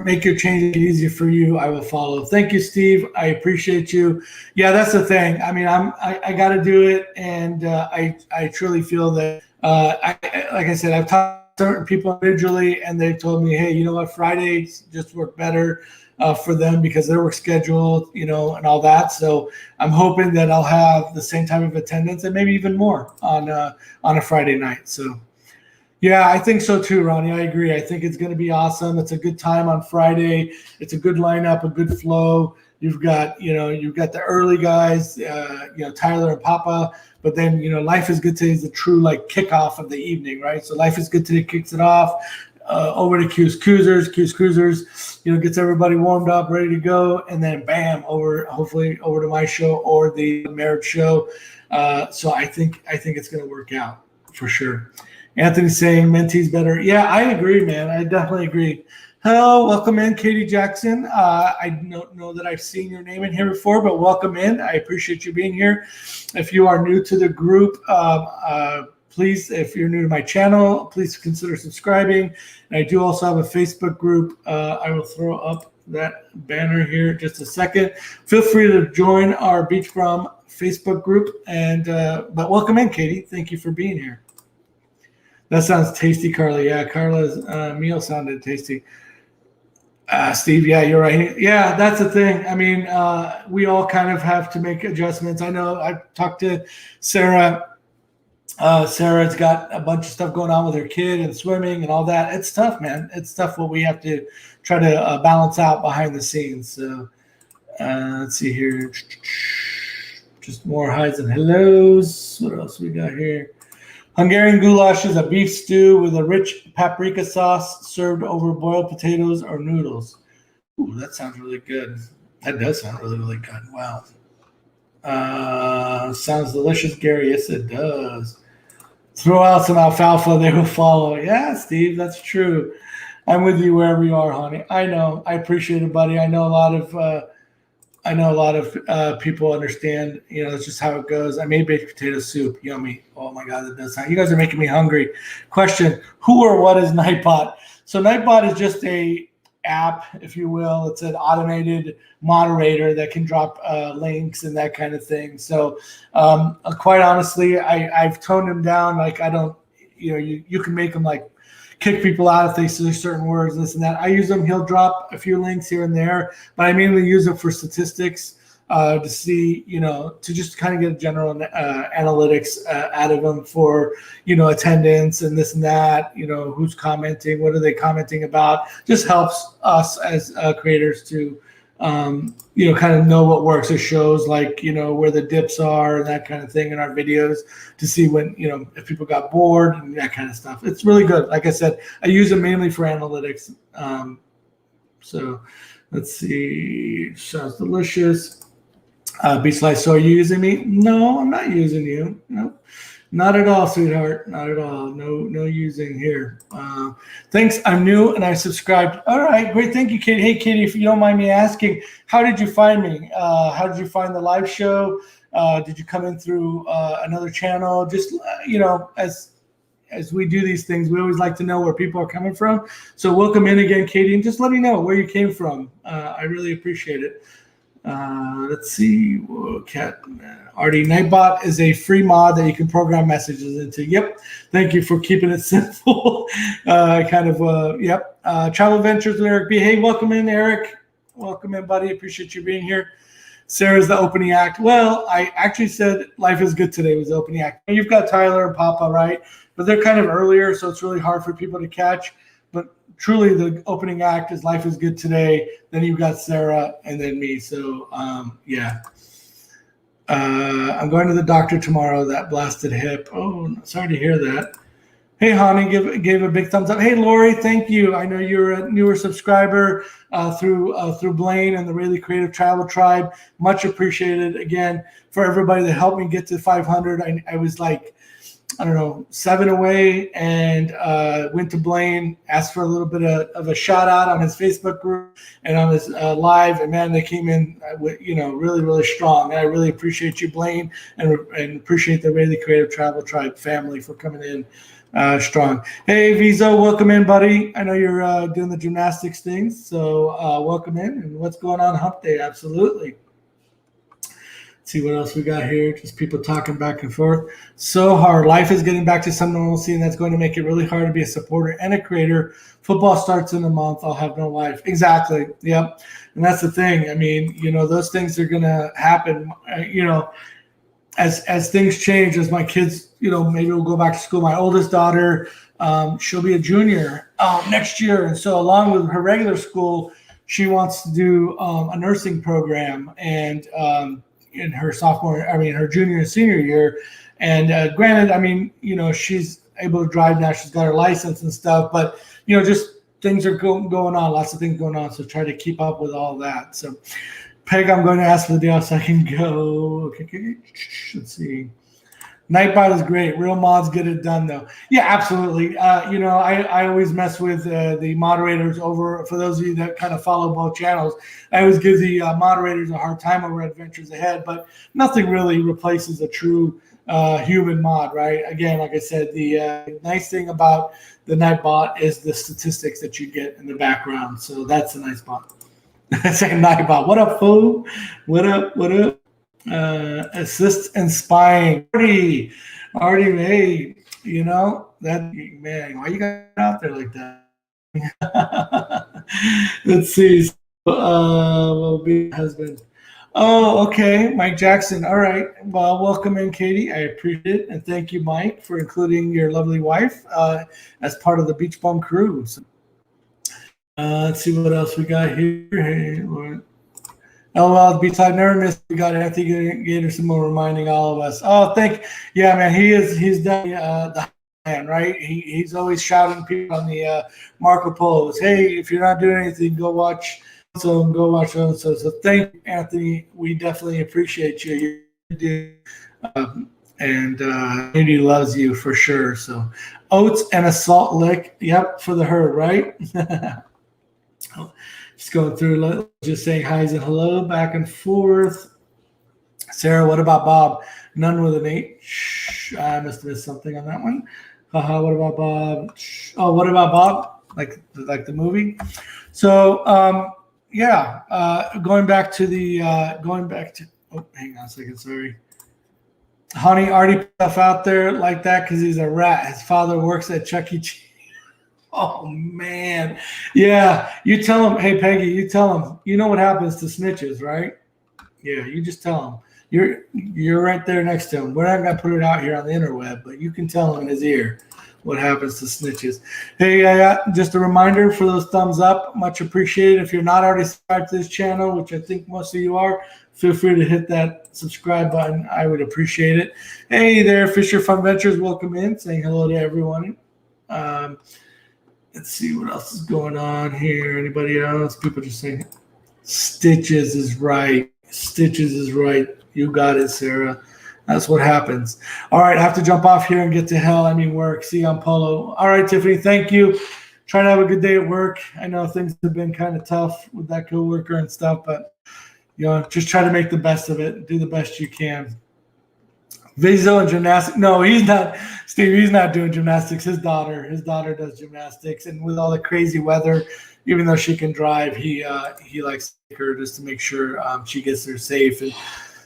Make your change easier for you. I will follow. Thank you, Steve. I appreciate you. Yeah, that's the thing. I mean, I got to do it, and I truly feel that. Like I said, I've talked to certain people individually, and they've told me, hey, you know what, Fridays just work better for them because their work schedule, and all that. So I'm hoping that I'll have the same type of attendance and maybe even more on a Friday night. So. Yeah, I think so too, Ronnie. I agree. I think it's going to be awesome. It's a good time on Friday. It's a good lineup, a good flow. You've got the early guys, Tyler and Papa, but then, Life is Good Today is the true kickoff of the evening, right? So Life is Good Today kicks it off. Over to Q's Cruisers, gets everybody warmed up, ready to go, and then bam, hopefully over to my show or the marriage show. So I think it's going to work out for sure. Anthony's saying mentee's better. Yeah, I agree, man. I definitely agree. Hello, welcome in, Katie Jackson. I don't know that I've seen your name in here before, but welcome in. I appreciate you being here. If you are new to the group, please, if you're new to my channel, please consider subscribing. And I do also have a Facebook group. I will throw up that banner here in just a second. Feel free to join our Beach From Facebook group. And but welcome in, Katie. Thank you for being here. That sounds tasty, Carla. Yeah, Carla's meal sounded tasty. Steve, yeah, you're right. Yeah, that's the thing. I mean, we all kind of have to make adjustments. I know I've talked to Sarah. Sarah's got a bunch of stuff going on with her kid and swimming and all that. It's tough, man. It's tough what we have to try to balance out behind the scenes. So let's see here. Just more highs and hellos. What else we got here? Hungarian goulash is a beef stew with a rich paprika sauce served over boiled potatoes or noodles. Ooh, that sounds really good. That does sound really, really good. Wow. Sounds delicious, Gary. Yes, it does. Throw out some alfalfa, they will follow. Yeah, Steve, that's true. I'm with you wherever you are, honey. I know. I appreciate it, buddy. I know a lot of people understand, it's just how it goes. I made baked potato soup. Yummy. Oh my God, that does sound. You guys are making me hungry. Question, who or what is Nightbot? So Nightbot is just a app, if you will. It's an automated moderator that can drop links and that kind of thing. So quite honestly, I've toned him down. Like I don't, you can make him like kick people out if they say certain words, this and that. I use him. He'll drop a few links here and there, but I mainly use it for statistics to see, to just kind of get a general analytics out of them for, attendance and this and that, who's commenting, what are they commenting about. Just helps us as creators to, kind of know what works. It shows like, where the dips are and that kind of thing in our videos to see when, if people got bored and that kind of stuff. It's really good. Like I said, I use it mainly for analytics. So let's see. Sounds delicious. Beach Life. So are you using me? No, I'm not using you. No, not at all, sweetheart. Not at all. No using here. Thanks. I'm new and I subscribed. All right, great. Thank you, Katie. Hey, Katie, if you don't mind me asking, how did you find me? How did you find the live show? Did you come in through another channel? Just as we do these things, we always like to know where people are coming from. So welcome in again, Katie, and just let me know where you came from. I really appreciate it. Let's see. Whoa, Cat Artie, Nightbot is a free mod that you can program messages into. Yep. Thank you for keeping it simple. Yep. Travel Ventures with Eric B. Hey, welcome in, Eric. Welcome in, buddy. Appreciate you being here. Sarah's the opening act. Well, I actually said Life is Good Today was the opening act. You've got Tyler and Papa, right? But they're kind of earlier, so it's really hard for people to catch. But truly, the opening act is Life is Good Today. Then you've got Sarah and then me. So, yeah. I'm going to the doctor tomorrow. That blasted hip. Oh, sorry to hear that. Hey, Hani, gave a big thumbs up. Hey, Lori, thank you. I know you're a newer subscriber through Blaine and the Really Creative Travel Tribe. Much appreciated. Again, for everybody that helped me get to 500. I was like, 7 away, and went to Blaine, asked for a little bit of a shout out on his Facebook group and on his live, and man, they came in really, really strong. And I really appreciate you, Blaine, and appreciate the Really Creative Travel Tribe family for coming in strong. Hey, Vizo, welcome in, buddy. I know you're doing the gymnastics things, so welcome in. And what's going on Hump Day? Absolutely. See what else we got here. Just people talking back and forth. So hard. Life is getting back to some normalcy, and that's going to make it really hard to be a supporter and a creator. Football starts in a month. I'll have no life. Exactly. Yep. And that's the thing. I mean, those things are going to happen. As things change, as my kids, maybe we'll go back to school. My oldest daughter, she'll be a junior next year, and so along with her regular school, she wants to do a nursing program and. In her her junior and senior year. And granted, she's able to drive now. She's got her license and stuff, but, just things are going on, lots of things going on. So try to keep up with all that. So Peg, I'm going to ask for the day off so I can go. Okay. Let's see. Nightbot is great. Real mods get it done, though. Yeah, absolutely. I always mess with the moderators over. For those of you that kind of follow both channels, I always give the moderators a hard time over Adventures Ahead, but nothing really replaces a true human mod, right? Again, like I said, the nice thing about the Nightbot is the statistics that you get in the background. So that's a nice bot. Second Nightbot. What up, fool? What up? What up? Assist and spying. Artie, hey, that man, why you got out there like that? Let's see. Will be husband. Oh, okay. Mike Jackson. All right. Well, welcome in, Katie. I appreciate it. And thank you, Mike, for including your lovely wife as part of the Beach Bum crew. So, let's see what else we got here. Hey, Lord. LOL, Beachside never missed. We got Anthony Gatorson reminding all of us. Yeah, man, he's done the man, right? He's always shouting people on the Marco Polos. Hey, if you're not doing anything, go watch so and go watch so. So thank you, Anthony. We definitely appreciate you. You do. And community loves you for sure. So oats and a salt lick. Yep, for the herd, right? Just going through, just saying hi's and hello, back and forth. Sarah, what about Bob? None with an H. I must have missed something on that one. Haha, what about Bob? Oh, what about Bob? Like the movie. So, going back to oh, hang on a second, sorry. Hani already put stuff out there like that because he's a rat. His father works at Chuck E. Cheese. Oh man, yeah. You tell him, hey Peggy. You tell him. You know what happens to snitches, right? Yeah, you just tell him. You're right there next to him. We're not gonna put it out here on the interweb, but you can tell him in his ear what happens to snitches. Hey, just a reminder for those thumbs up, much appreciated. If you're not already subscribed to this channel, which I think most of you are, feel free to hit that subscribe button. I would appreciate it. Hey there, Fisher Fun Ventures. Welcome in. Saying hello to everyone. Let's see what else is going on here. Anybody else? People just saying Stitches is right. Stitches is right. You got it, Sarah. That's what happens. All right, I have to jump off here and get to hell. I mean work. See you on Polo. All right, Tiffany, thank you. Trying to have a good day at work. I know things have been kind of tough with that coworker and stuff, but just try to make the best of it. Do the best you can. Vizo and gymnastics. No, he's not. Steve, he's not doing gymnastics. His daughter does gymnastics, and with all the crazy weather, even though she can drive, he likes to take her just to make sure she gets there safe. And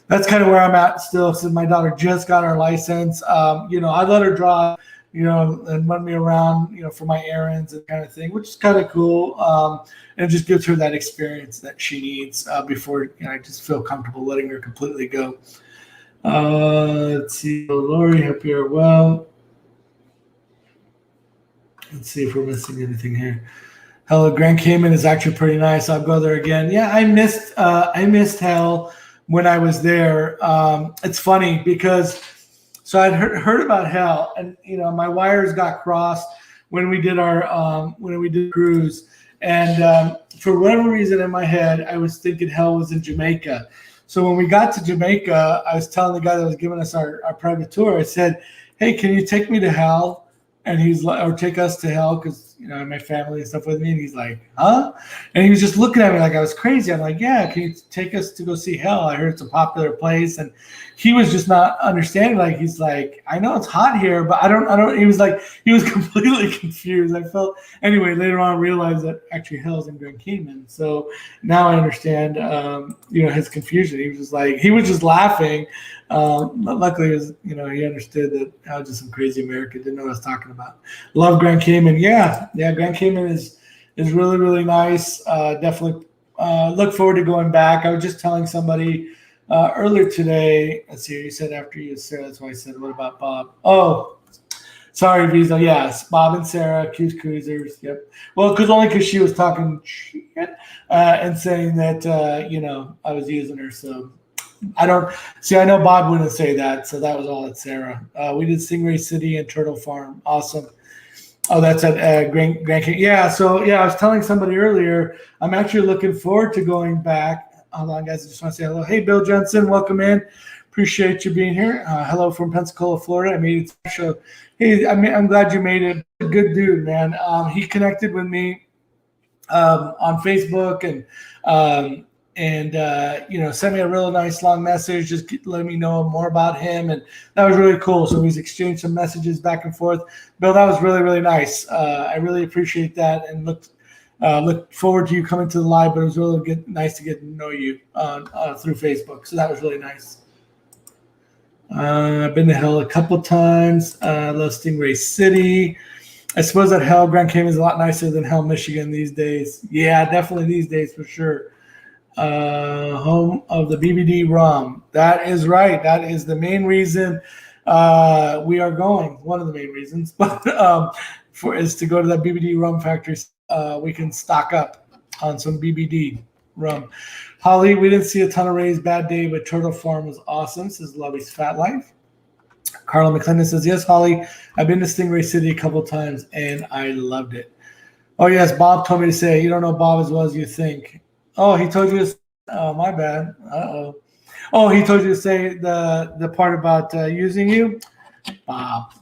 that's kind of where I'm at still. Since my daughter just got her license, I let her drive, and run me around, for my errands and kind of thing, which is kind of cool. And it just gives her that experience that she needs before I just feel comfortable letting her completely go. Let's see, Lori, hope you're well. Let's see if we're missing anything here. Hello, Grand Cayman is actually pretty nice. I'll go there again. Yeah, I missed hell when I was there. It's funny because I'd heard about hell, and my wires got crossed when we did our cruise, and for whatever reason in my head I was thinking hell was in Jamaica. So when we got to Jamaica, I was telling the guy that was giving us our private tour, I said, hey, can you take me to hell? And he's like, or take us to hell, because my family and stuff with me. And he's like, huh? And he was just looking at me like I was crazy. I'm like, yeah, can you take us to go see hell? I heard it's a popular place. And he was just not understanding. Like, he's like, I know it's hot here, but I don't. He was completely confused. I felt, anyway, later on I realized that actually hell's in Grand Cayman. So now I understand, his confusion. He was just laughing. Luckily, it was, he understood that I was just some crazy American, didn't know what I was talking about. Love Grand Cayman. Yeah, Grand Cayman is really, really nice. Definitely look forward to going back. I was just telling somebody earlier today. Let's see, you said after you, Sarah. That's why I said, what about Bob? Oh, sorry, Visa. Yes, Bob and Sarah, accused cruisers. Yep. Well, because she was talking shit and saying that I was using her. So I know Bob wouldn't say that. So that was all at Sarah. We did Stingray City and Turtle Farm. Awesome. Oh, that's at Grand Canyon. Yeah. So I was telling somebody earlier, I'm actually looking forward to going back. Hold on, guys. I just want to say hello. Hey, Bill Jensen, welcome in. Appreciate you being here. Hello from Pensacola, Florida. I made it to the show. Hey, I'm glad you made it. Good dude, man. He connected with me on Facebook and sent me a real nice long message, just letting me know more about him, and that was really cool. So we've exchanged some messages back and forth. Bill, that was really, really nice. I really appreciate that, and look forward to you coming to the live. But it was really nice to get to know you through Facebook. So that was really nice. I've been to Hell a couple times. Love Stingray City. I suppose that Hell Grand Canyon is a lot nicer than Hell, Michigan these days. Yeah, definitely these days for sure. Home of the BBD rum. That is right. That is the main reason we are going. One of the main reasons, but is to go to that BBD rum factory. We can stock up on some BBD rum. Holly, we didn't see a ton of rays. Bad day, but Turtle Farm was awesome, says Lovey's Fat Life. Carla McClendon says, yes, Holly, I've been to Stingray City a couple times, and I loved it. Oh, yes, Bob told me to say, you don't know Bob as well as you think. Oh, he told you to oh, my bad. Uh-oh. Oh, he told you to say the part about using you? Bob.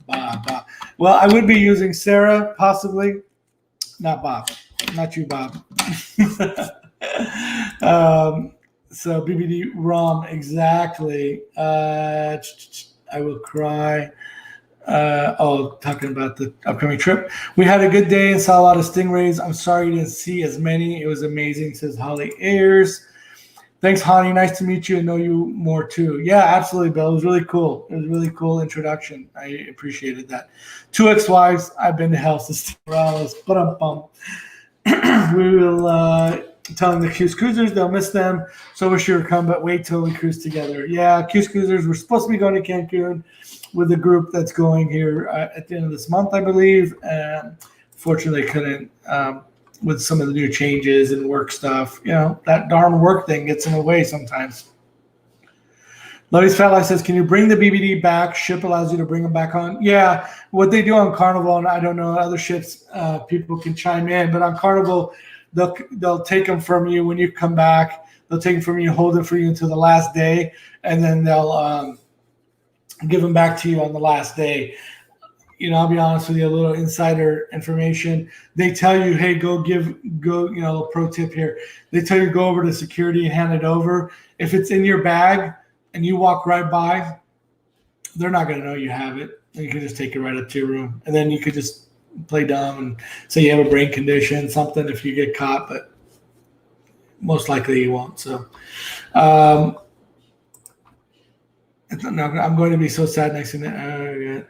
Well, I would be using Sarah, possibly. Not Bob. Not you, Bob. So BBD rum, exactly. I will cry. Talking about the upcoming trip. We had a good day and saw a lot of stingrays. I'm sorry you didn't see as many. It was amazing, says Holly Ayers. Thanks, Hani. Nice to meet you and know you more too. Yeah, absolutely, Bill. It was really cool. It was a really cool introduction. I appreciated that. 2 ex-wives. I've been to hell since Morales. We will telling the Cuse Cruisers they'll miss them. So wish you would come, but wait till we cruise together. Yeah, Cuse Cruisers. We're supposed to be going to Cancun with a group that's going here at the end of this month, I believe. Fortunately, couldn't with some of the new changes and work stuff. You know, that darn work thing gets in the way sometimes. Lovey's Fat Life says, can you bring the BBD back? Ship allows you to bring them back on. Yeah, what they do on Carnival, and I don't know, other ships, people can chime in, but on Carnival, they'll take them from you when you come back. They'll take them from you, hold it for you until the last day, and then they'll give them back to you on the last day. You know, I'll be honest with you, a little insider information. They tell you, hey, go, a pro tip here. They tell you go over to security and hand it over. If it's in your bag and you walk right by, they're not going to know you have it. And you can just take it right up to your room. And then you could just play dumb and say you have a brain condition, something if you get caught, but most likely you won't. So, I'm going to be so sad next to that.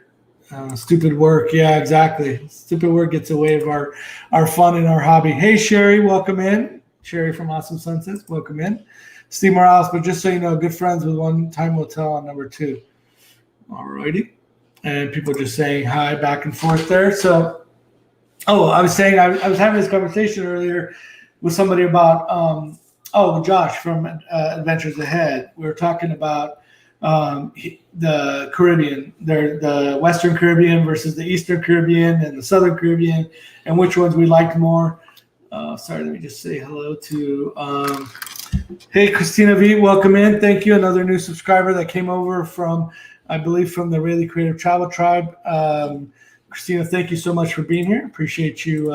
Stupid work. Yeah, exactly. Stupid work gets away of our fun and our hobby. Hey, Sherry, welcome in. Sherry from Awesome Sunsets, welcome in. Steve Morales, but just so you know, good friends with One Time Will Tell on number 2. All righty. And people just saying hi back and forth there. So, I was saying, I was having this conversation earlier with somebody about, Josh from Adventures Ahead. We were talking about the Caribbean, the Western Caribbean versus the Eastern Caribbean and the Southern Caribbean, and which ones we liked more. Sorry, let me just say hello to hey, Christina V, welcome in. Thank you. Another new subscriber that came over from, I believe, from the Rayleigh Creative Travel Tribe. Christina, thank you so much for being here. Appreciate you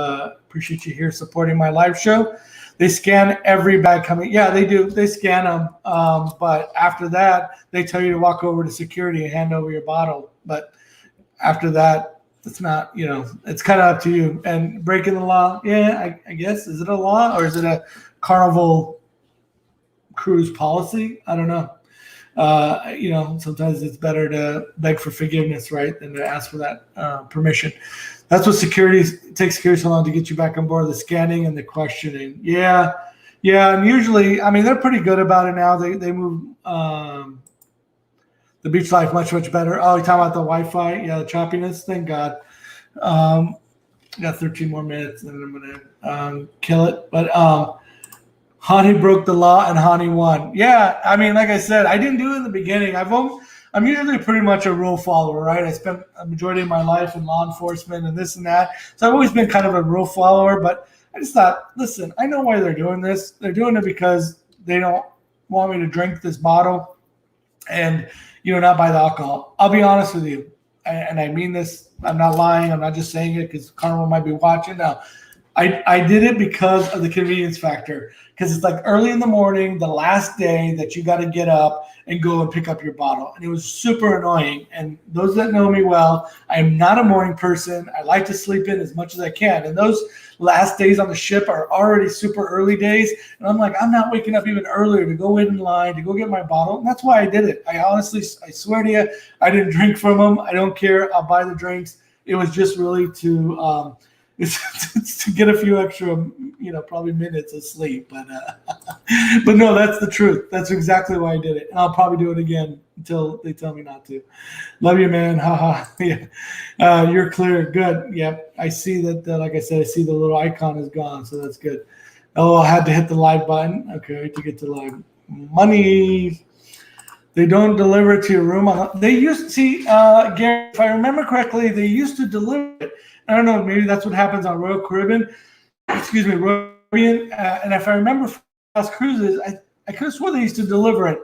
here supporting my live show. They scan every bag coming. Yeah, they do. They scan them. But after that, they tell you to walk over to security and hand over your bottle. But after that, it's not, it's kind of up to you. And breaking the law, yeah, I guess. Is it a law or is it a Carnival cruise policy? I don't know. Sometimes it's better to beg for forgiveness, right, than to ask for that permission. That's what takes security so long to get you back on board, the scanning and the questioning. Yeah. And usually, they're pretty good about it now. They move the beach life much, much better. Oh, you're talking about the Wi-Fi? Yeah, the choppiness. Thank God. Got 13 more minutes, and then I'm going to kill it. But Hani broke the law, and Hani won. Yeah, like I said, I didn't do it in the beginning. I'm usually pretty much a rule follower, right? I spent a majority of my life in law enforcement and this and that. So I've always been kind of a rule follower, but I just thought, listen, I know why they're doing this. They're doing it because they don't want me to drink this bottle. and not buy the alcohol. I'll be honest with you, and I mean this. I'm not lying. I'm not just saying it because Carnival might be watching now. I did it because of the convenience factor. Because it's like early in the morning, the last day that you got to get up and go and pick up your bottle. And it was super annoying. And those that know me well, I am not a morning person. I like to sleep in as much as I can. And those last days on the ship are already super early days. And I'm like, I'm not waking up even earlier to go in line, to go get my bottle. And that's why I did it. I swear to you, I didn't drink from them. I don't care. I'll buy the drinks. It was just really to it's to get a few extra, probably minutes of sleep. But no, that's the truth. That's exactly why I did it. And I'll probably do it again until they tell me not to. Love you, man. Haha. Yeah. You're clear. Good. Yep. I see that. Like I said, I see the little icon is gone. So that's good. Oh, I had to hit the live button. Okay. To get to live. Money. They don't deliver it to your room. They used to see, Gary, if I remember correctly, they used to deliver it. I don't know, maybe that's what happens on Royal Caribbean. Royal Caribbean. And if I remember past cruises, I could have swore they used to deliver it.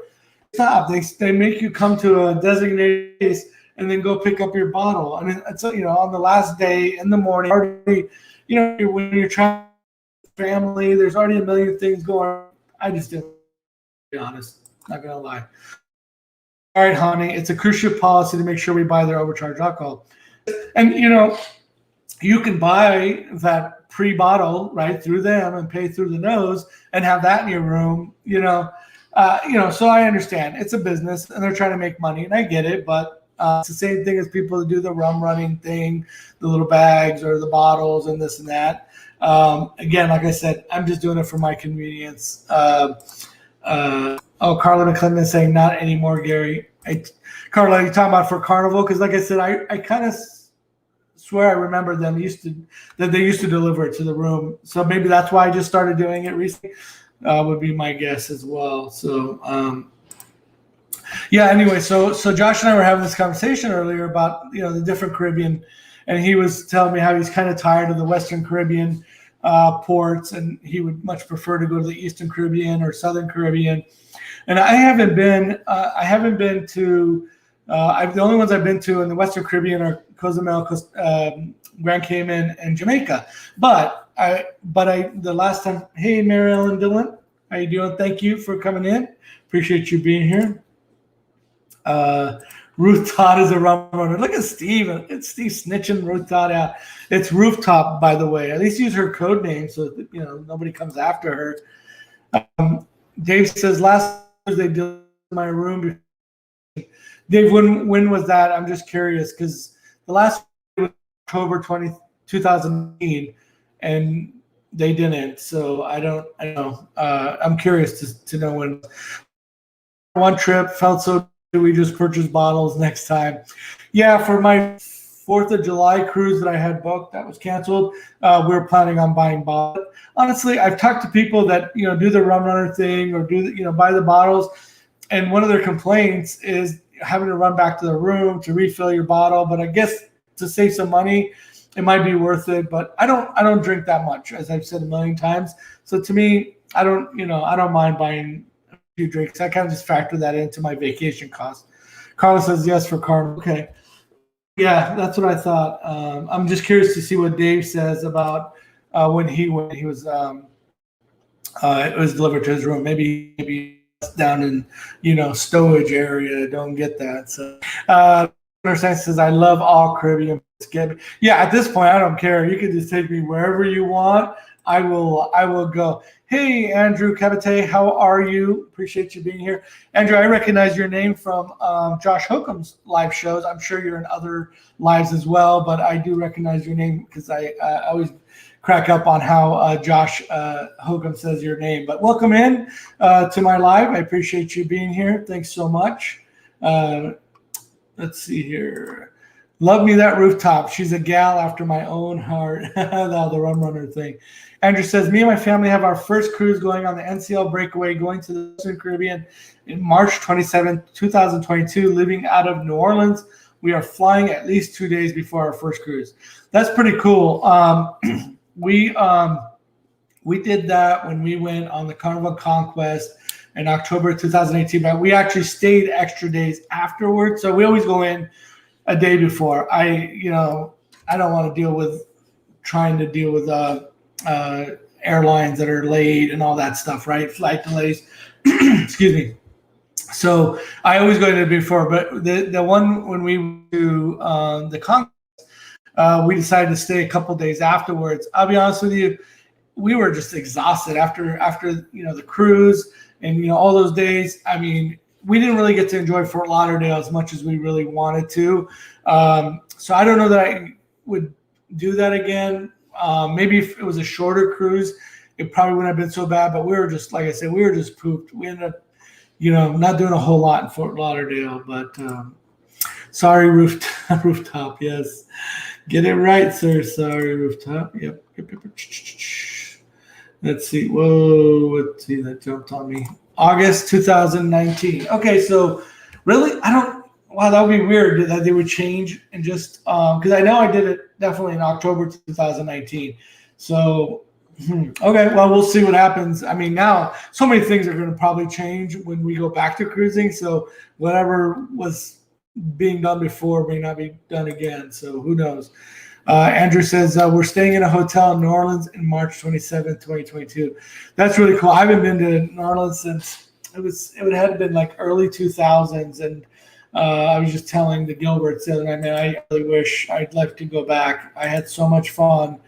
Stop. They make you come to a designated place and then go pick up your bottle. And it's on the last day in the morning, already, when you're trying with family, there's already a million things going on. I just didn't, to be honest. Not gonna lie. All right, Hani, it's a cruise ship policy to make sure we buy their overcharged alcohol. And you can buy that pre-bottle right through them and pay through the nose and have that in your room. So I understand it's a business and they're trying to make money, and I get it. But it's the same thing as people that do the rum running thing, the little bags or the bottles and this and that. Again, like I said, I'm just doing it for my convenience. Carla McClendon is saying not anymore, Gary. Carla, you talking about for Carnival? Because like I said, I kind of swear I remember they used to deliver it to the room. So maybe that's why I just started doing it recently. Would be my guess as well. So anyway, so Josh and I were having this conversation earlier about the different Caribbean, and he was telling me how he's kind of tired of the Western Caribbean ports, and he would much prefer to go to the Eastern Caribbean or Southern Caribbean. And I haven't been to. The only ones I've been to in the Western Caribbean are Cozumel, Grand Cayman, and Jamaica. But the last time, hey, Mary Ellen Dillon, how you doing? Thank you for coming in. Appreciate you being here. Ruth Todd is a rum runner. Look at Steve. It's Steve snitching Ruth Todd out. It's Rooftop, by the way. At least use her code name so that, nobody comes after her. Dave says last Thursday they did my room. Dave, when was that? I'm just curious because the last was October 2018, and they didn't. So I don't know. I'm curious to know when. One trip felt so good, we just purchased bottles next time. Yeah, for my 4th of July cruise that I had booked that was canceled, we were planning on buying bottles. Honestly, I've talked to people that do the rum runner thing or buy the bottles, and one of their complaints is having to run back to the room to refill your bottle. But I guess to save some money, it might be worth it. But I don't drink that much, as I've said a million times. So to me, I don't mind buying a few drinks. I kind of just factor that into my vacation cost. Carla says yes for Carnival. Okay. Yeah, that's what I thought. I'm just curious to see what Dave says about when he was it was delivered to his room. Maybe down in stowage area, don't get that. So says I love all Caribbean. Yeah, at this point I don't care. You can just take me wherever you want. I will go. Hey, Andrew Cabate, how are you? Appreciate you being here. Andrew, I recognize your name from Josh Hokum's live shows. I'm sure you're in other lives as well, but I do recognize your name because I always crack up on how Josh Hokum says your name. But welcome in to my live. I appreciate you being here. Thanks so much. Let's see here. Love me that Rooftop. She's a gal after my own heart. The rum runner thing. Andrew says, me and my family have our first cruise going on the NCL breakaway, going to the Western Caribbean in March 27, 2022, leaving out of New Orleans. We are flying at least 2 days before our first cruise. That's pretty cool. We did that when we went on the Carnival Conquest in October 2018, but we actually stayed extra days afterwards. So we always go in a day before. I don't want to trying to deal with airlines that are late and all that stuff, right? Flight delays. Excuse me. So I always go in before, but the one when we do the Congress, we decided to stay a couple days afterwards. I'll be honest with you, we were just exhausted after the cruise and all those days. I mean, we didn't really get to enjoy Fort Lauderdale as much as we really wanted to. So I don't know that I would do that again. Maybe if it was a shorter cruise, it probably wouldn't have been so bad. But we were just, like I said, we were just pooped. We ended up, not doing a whole lot in Fort Lauderdale. But sorry, rooftop. Yes, get it right, sir. Sorry, rooftop. Yep. Let's see. Whoa, let's see. That jumped on me. August 2019. Okay, so really, wow, that would be weird that they would change and just, because I know I did it definitely in October 2019. So, okay, well, we'll see what happens. I mean, now so many things are going to probably change when we go back to cruising. So whatever was being done before may not be done again. So who knows? Andrew says, we're staying in a hotel in New Orleans in March 27, 2022. That's really cool. I haven't been to New Orleans since it had been like early 2000s. And I was just telling the Gilberts the other night, man, I really wish I'd like to go back. I had so much fun,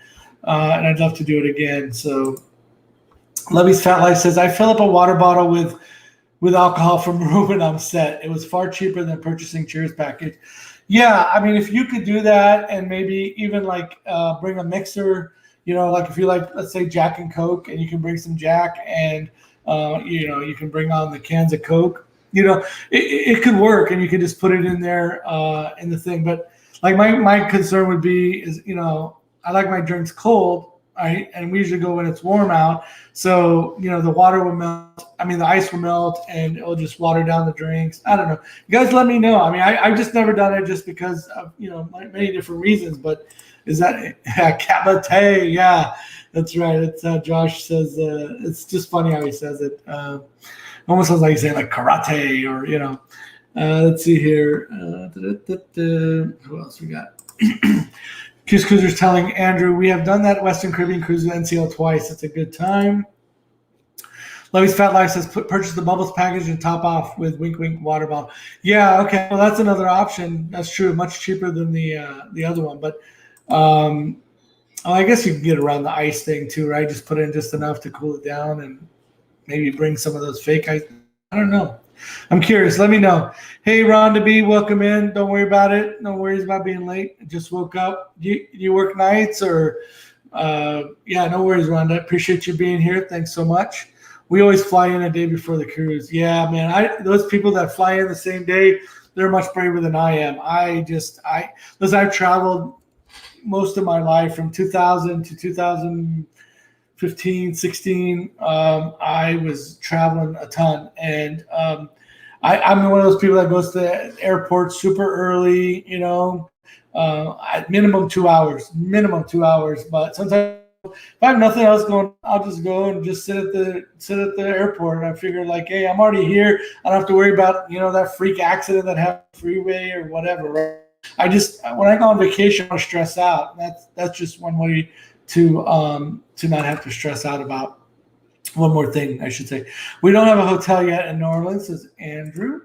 and I'd love to do it again. So Lovey's Fat Life says, I fill up a water bottle with alcohol from room and I'm set. It was far cheaper than purchasing Cheers package. Yeah, I mean, if you could do that and maybe even like bring a mixer, like if you like, let's say Jack and Coke, and you can bring some Jack and, you can bring on the cans of Coke, it could work and you can just put it in there in the thing. But like my concern would be is, I like my drinks cold, right? And we usually go when it's warm out. So, the water will melt. I mean, the ice will melt and it'll just water down the drinks. I don't know. You guys let me know. I mean, I've just never done it just because of, many different reasons. But is that Kabate? Yeah, that's right. It's Josh says, it's just funny how he says it. Almost sounds like he's saying like karate or, let's see here. Who else we got? Cruise Cruiser's telling Andrew, we have done that Western Caribbean cruise with NCL twice. It's a good time. Lovey's Fat Life says, purchase the Bubbles package and top off with wink, wink water bottle. Yeah, okay. Well, that's another option. That's true. Much cheaper than the other one. But I guess you can get around the ice thing too, right? Just put in just enough to cool it down and maybe bring some of those fake ice. I don't know. I'm curious. Let me know. Hey, Rhonda B, welcome in. Don't worry about it. No worries about being late. I just woke up. You work nights or yeah, no worries, Rhonda. Appreciate you being here. Thanks so much. We always fly in a day before the cruise. Yeah, man. Those people that fly in the same day, they're much braver than I am. Listen, I've traveled most of my life from 2000 to 2015, 16. I was traveling a ton, and I'm one of those people that goes to the airport super early. At minimum 2 hours. But sometimes if I have nothing else going, I'll just go and just sit at the airport. And I figure like, hey, I'm already here. I don't have to worry about that freak accident that happened on the freeway or whatever. Right? When I go on vacation, I stress out. That's just one way to not have to stress out about. One more thing, I should say. We don't have a hotel yet in New Orleans, says Andrew.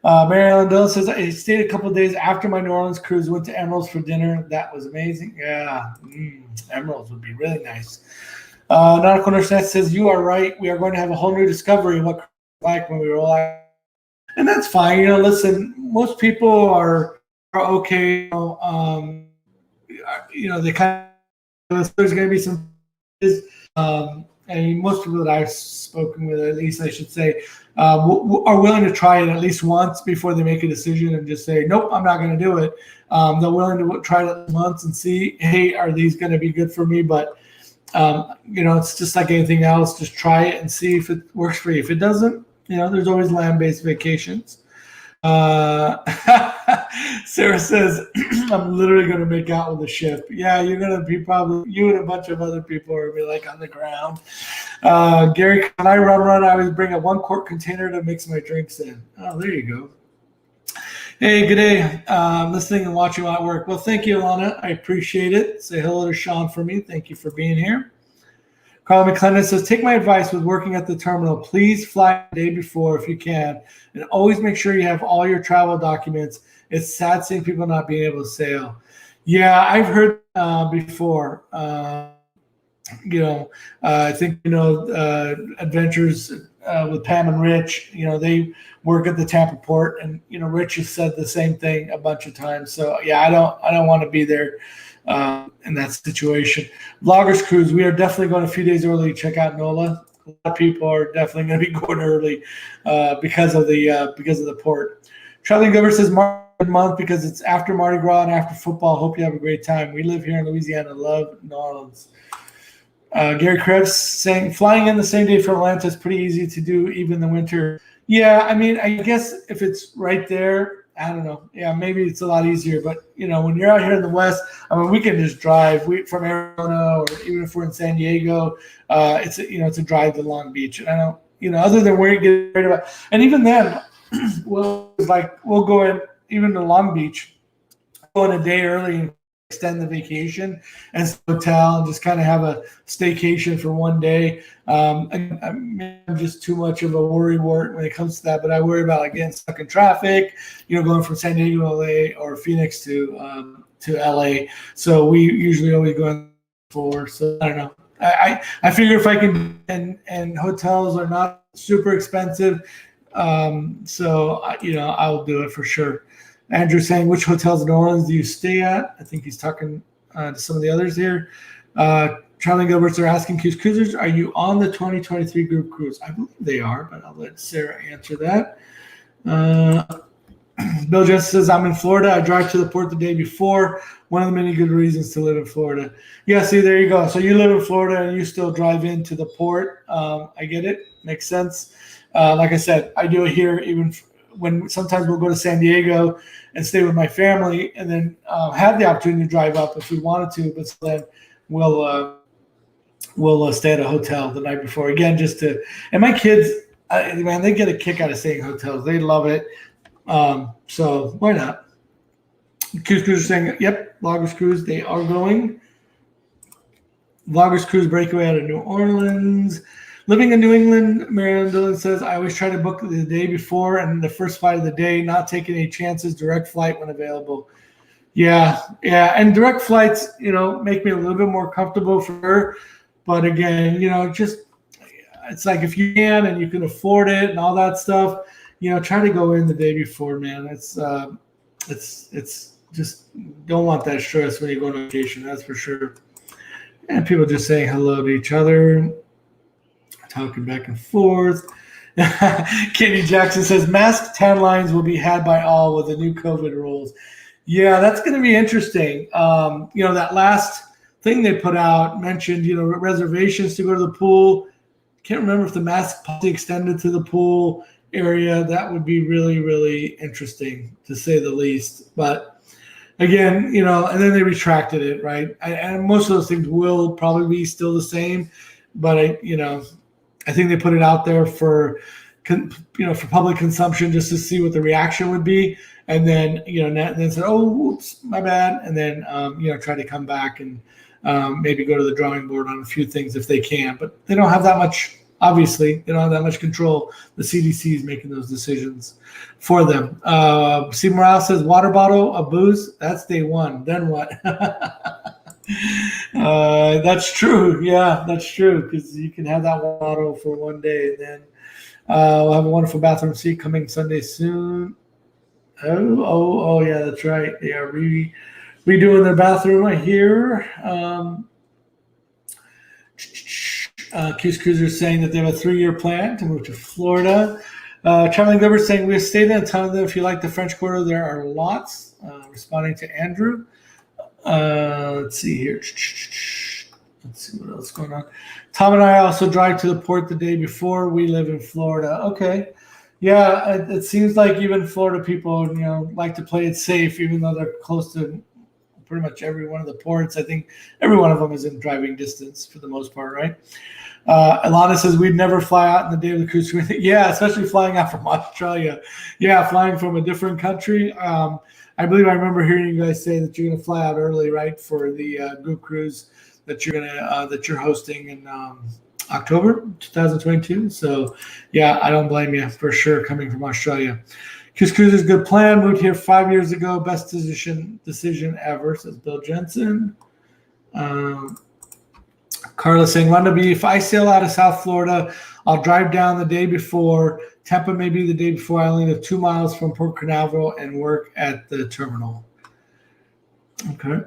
Mary Ellen Dillon says, I stayed a couple of days after my New Orleans cruise, went to Emerald's for dinner. That was amazing. Yeah, Emerald's would be really nice. Nautical Nurse says, you are right. We are going to have a whole new discovery of what it's like when we roll out. And that's fine. Listen, most people are okay. They kind of, there's going to be some, and most people that I've spoken with, at least I should say, are willing to try it at least once before they make a decision and just say, nope, I'm not going to do it. They're willing to try it once and see, hey, are these going to be good for me? But, it's just like anything else. Just try it and see if it works for you. If it doesn't, there's always land-based vacations. Sarah says, I'm literally going to make out with the ship. Yeah, you're going to be probably, you and a bunch of other people are going to be like on the ground. Gary, when I run, I always bring a 1-quart container to mix my drinks in. Oh, there you go. Hey, good day. Listening and watching at work. Well, thank you, Alana. I appreciate it. Say hello to Sean for me. Thank you for being here. Carl McClendon says, take my advice with working at the terminal. Please fly the day before if you can, and always make sure you have all your travel documents. It's sad seeing people not being able to sail. Yeah, I've heard before. I think, Adventures with Pam and Rich, they work at the Tampa port, and, Rich has said the same thing a bunch of times. So yeah, I don't want to be there in that situation. Vloggers Cruise, we are definitely going a few days early to check out NOLA. A lot of people are definitely going to be going early because of the port. Traveling Gover says March month because it's after Mardi Gras and after football. Hope you have a great time. We live here in Louisiana. Love New Orleans. Gary Krebs saying flying in the same day from Atlanta is pretty easy to do even in the winter. Yeah, I mean, I guess if it's right there, I don't know. Yeah, maybe it's a lot easier. But, when you're out here in the West, I mean, we can just drive from Arizona, or even if we're in San Diego, it's a drive to Long Beach. And I don't, other than where you get worried about. And even then, we'll go in even to Long Beach, go in a day early and extend the vacation and hotel and just kind of have a staycation for one day. I'm just too much of a worry wart when it comes to that, but I worry about getting stuck in traffic, going from San Diego to LA or Phoenix to LA. So we usually always go for, so I don't know. I figure if I can, and hotels are not super expensive. So I'll do it for sure. Andrew saying, which hotels in New Orleans do you stay at? I think he's talking to some of the others here. Charlie Gilberts are asking cruisers, are you on the 2023 group cruise? I believe they are, but I'll let Sarah answer that. Bill Jensen says, I'm in Florida. I drive to the port the day before. One of the many good reasons to live in Florida. Yeah, see, there you go. So you live in Florida and you still drive into the port. I get it. Makes sense. Like I said, I do it here even when sometimes we'll go to San Diego and stay with my family and then have the opportunity to drive up if we wanted to. But then we'll stay at a hotel the night before. Again, and my kids, man, they get a kick out of staying in hotels. They love it. So why not? Cruise is saying, yep, Vloggers Cruise, they are going. Vloggers Cruise breakaway out of New Orleans. Living in New England, Marianne Dillon says, I always try to book the day before and the first flight of the day, not taking any chances, direct flight when available. Yeah. And direct flights, make me a little bit more comfortable for her. But again, it's like if you can and you can afford it and all that stuff, try to go in the day before, man. It's just don't want that stress when you go on vacation, that's for sure. And people just saying hello to each other. Talking back and forth. Kenny Jackson says mask tan lines will be had by all with the new COVID rules. Yeah, that's going to be interesting. That last thing they put out mentioned, reservations to go to the pool. Can't remember if the mask policy extended to the pool area. That would be really, really interesting to say the least. But again, and then they retracted it, right? And most of those things will probably be still the same. But I think they put it out there for public consumption just to see what the reaction would be, and then then said, "Oh, whoops, my bad," and then try to come back and maybe go to the drawing board on a few things if they can. But they don't have that much. Obviously, they don't have that much control. The CDC is making those decisions for them. Steve Morales says, "Water bottle of booze. That's day one. Then what?" That's true. Yeah, that's true, because you can have that bottle for one day, and then we'll have a wonderful bathroom seat coming Sunday soon. Oh, yeah, that's right. They are redoing their bathroom right here. Cuse Cruiser saying that they have a 3-year plan to move to Florida. Traveling Gover saying we stayed in a ton of them. If you like the French Quarter, there are lots. Responding to Andrew. Let's see here. Let's see what else is going on. Tom and I also drive to the port the day before. We live in Florida. Okay. Yeah, it seems like even Florida people, like to play it safe, even though they're close to pretty much every one of the ports. I think every one of them is in driving distance for the most part, right? Alana says we'd never fly out in the day of the cruise. Yeah, especially flying out from Australia. Yeah, flying from a different country. I believe I remember hearing you guys say that you're going to fly out early, right, for the group cruise that you're hosting in October 2022. So, yeah, I don't blame you for sure coming from Australia. Kiss Cruiser's good plan. Moved here 5 years ago. Best decision ever, says Bill Jensen. Carla saying, Rhonda B, if I sail out of South Florida, I'll drive down the day before. Tampa may be the day before. I only live 2 miles from Port Canaveral and work at the terminal. Okay.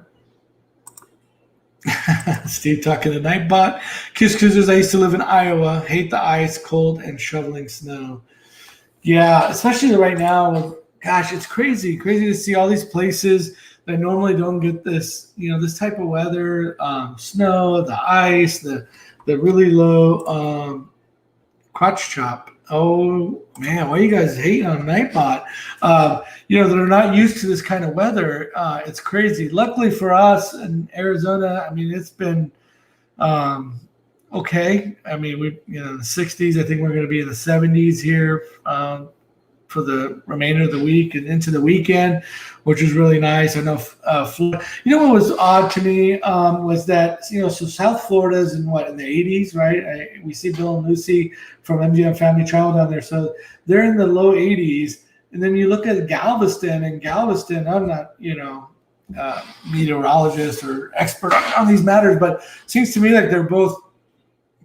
Steve talking to Nightbot. Kiss Cruisers, I used to live in Iowa. Hate the ice, cold, and shoveling snow. Yeah, especially right now. Gosh, it's crazy to see all these places that normally don't get this, this type of weather, snow, the ice, the really low crotch chop. Oh man, why are you guys hating on Nightbot? They're not used to this kind of weather. It's crazy. Luckily for us in Arizona, I mean, it's been okay. I mean, we in the 60s. I think we're going to be in the 70s here for the remainder of the week and into the weekend, which is really nice. I know. What was odd to me was that so South Florida is in the 80s, right? We see Bill and Lucy from MGM Family Travel down there, so they're in the low 80s. And then you look at Galveston, and Galveston, I'm not meteorologist or expert on these matters, but it seems to me like they're both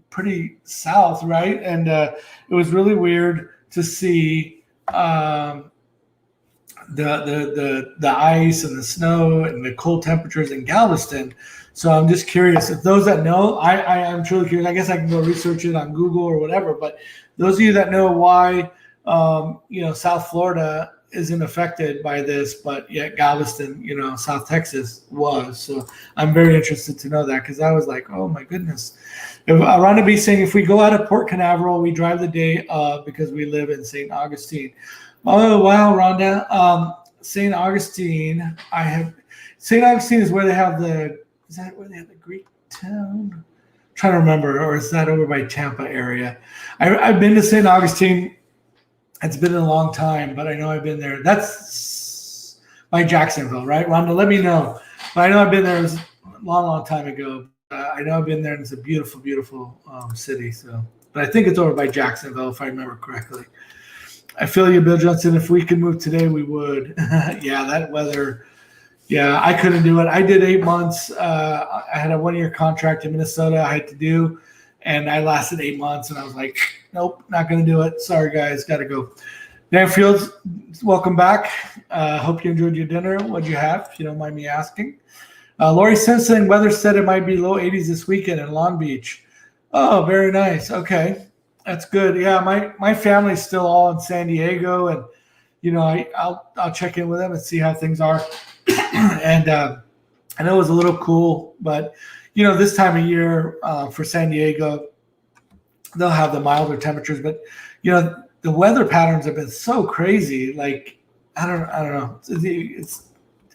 pretty south, right? And it was really weird to see the ice and the snow and the cold temperatures in Galveston. So I'm just curious if those that know, I'm truly curious. I guess I can go research it on Google or whatever, but those of you that know why South Florida isn't affected by this, but yet Galveston, South Texas was. So I'm very interested to know that, because I was like, oh my goodness. If Rhonda B saying, if we go out of Port Canaveral, we drive the day because we live in St. Augustine. Oh wow, Rhonda. St. Augustine. St. Augustine is where they have the Greek town? I'm trying to remember, or is that over by Tampa area? I've been to St. Augustine. It's been a long time, but I know I've been there. That's by Jacksonville, right? Rhonda, let me know. But I know I've been there. It was a long, long time ago. I know I've been there, and it's a beautiful, beautiful city. So, but I think it's over by Jacksonville, if I remember correctly. I feel you, Bill Johnson. If we could move today, we would. Yeah, that weather. Yeah, I couldn't do it. I did 8 months. I had a 1-year contract in Minnesota I had to do, and I lasted 8 months, and I was like, nope, not going to do it. Sorry, guys, got to go. Dan Fields, welcome back. Hope you enjoyed your dinner. What'd you have, if you don't mind me asking? Lori Simpson, weather said it might be low 80s this weekend in Long Beach. Oh, very nice. Okay, that's good. Yeah, my family's still all in San Diego, and I'll check in with them and see how things are. And I know it was a little cool, but this time of year for San Diego, they'll have the milder temperatures, but the weather patterns have been so crazy. Like I don't know. It's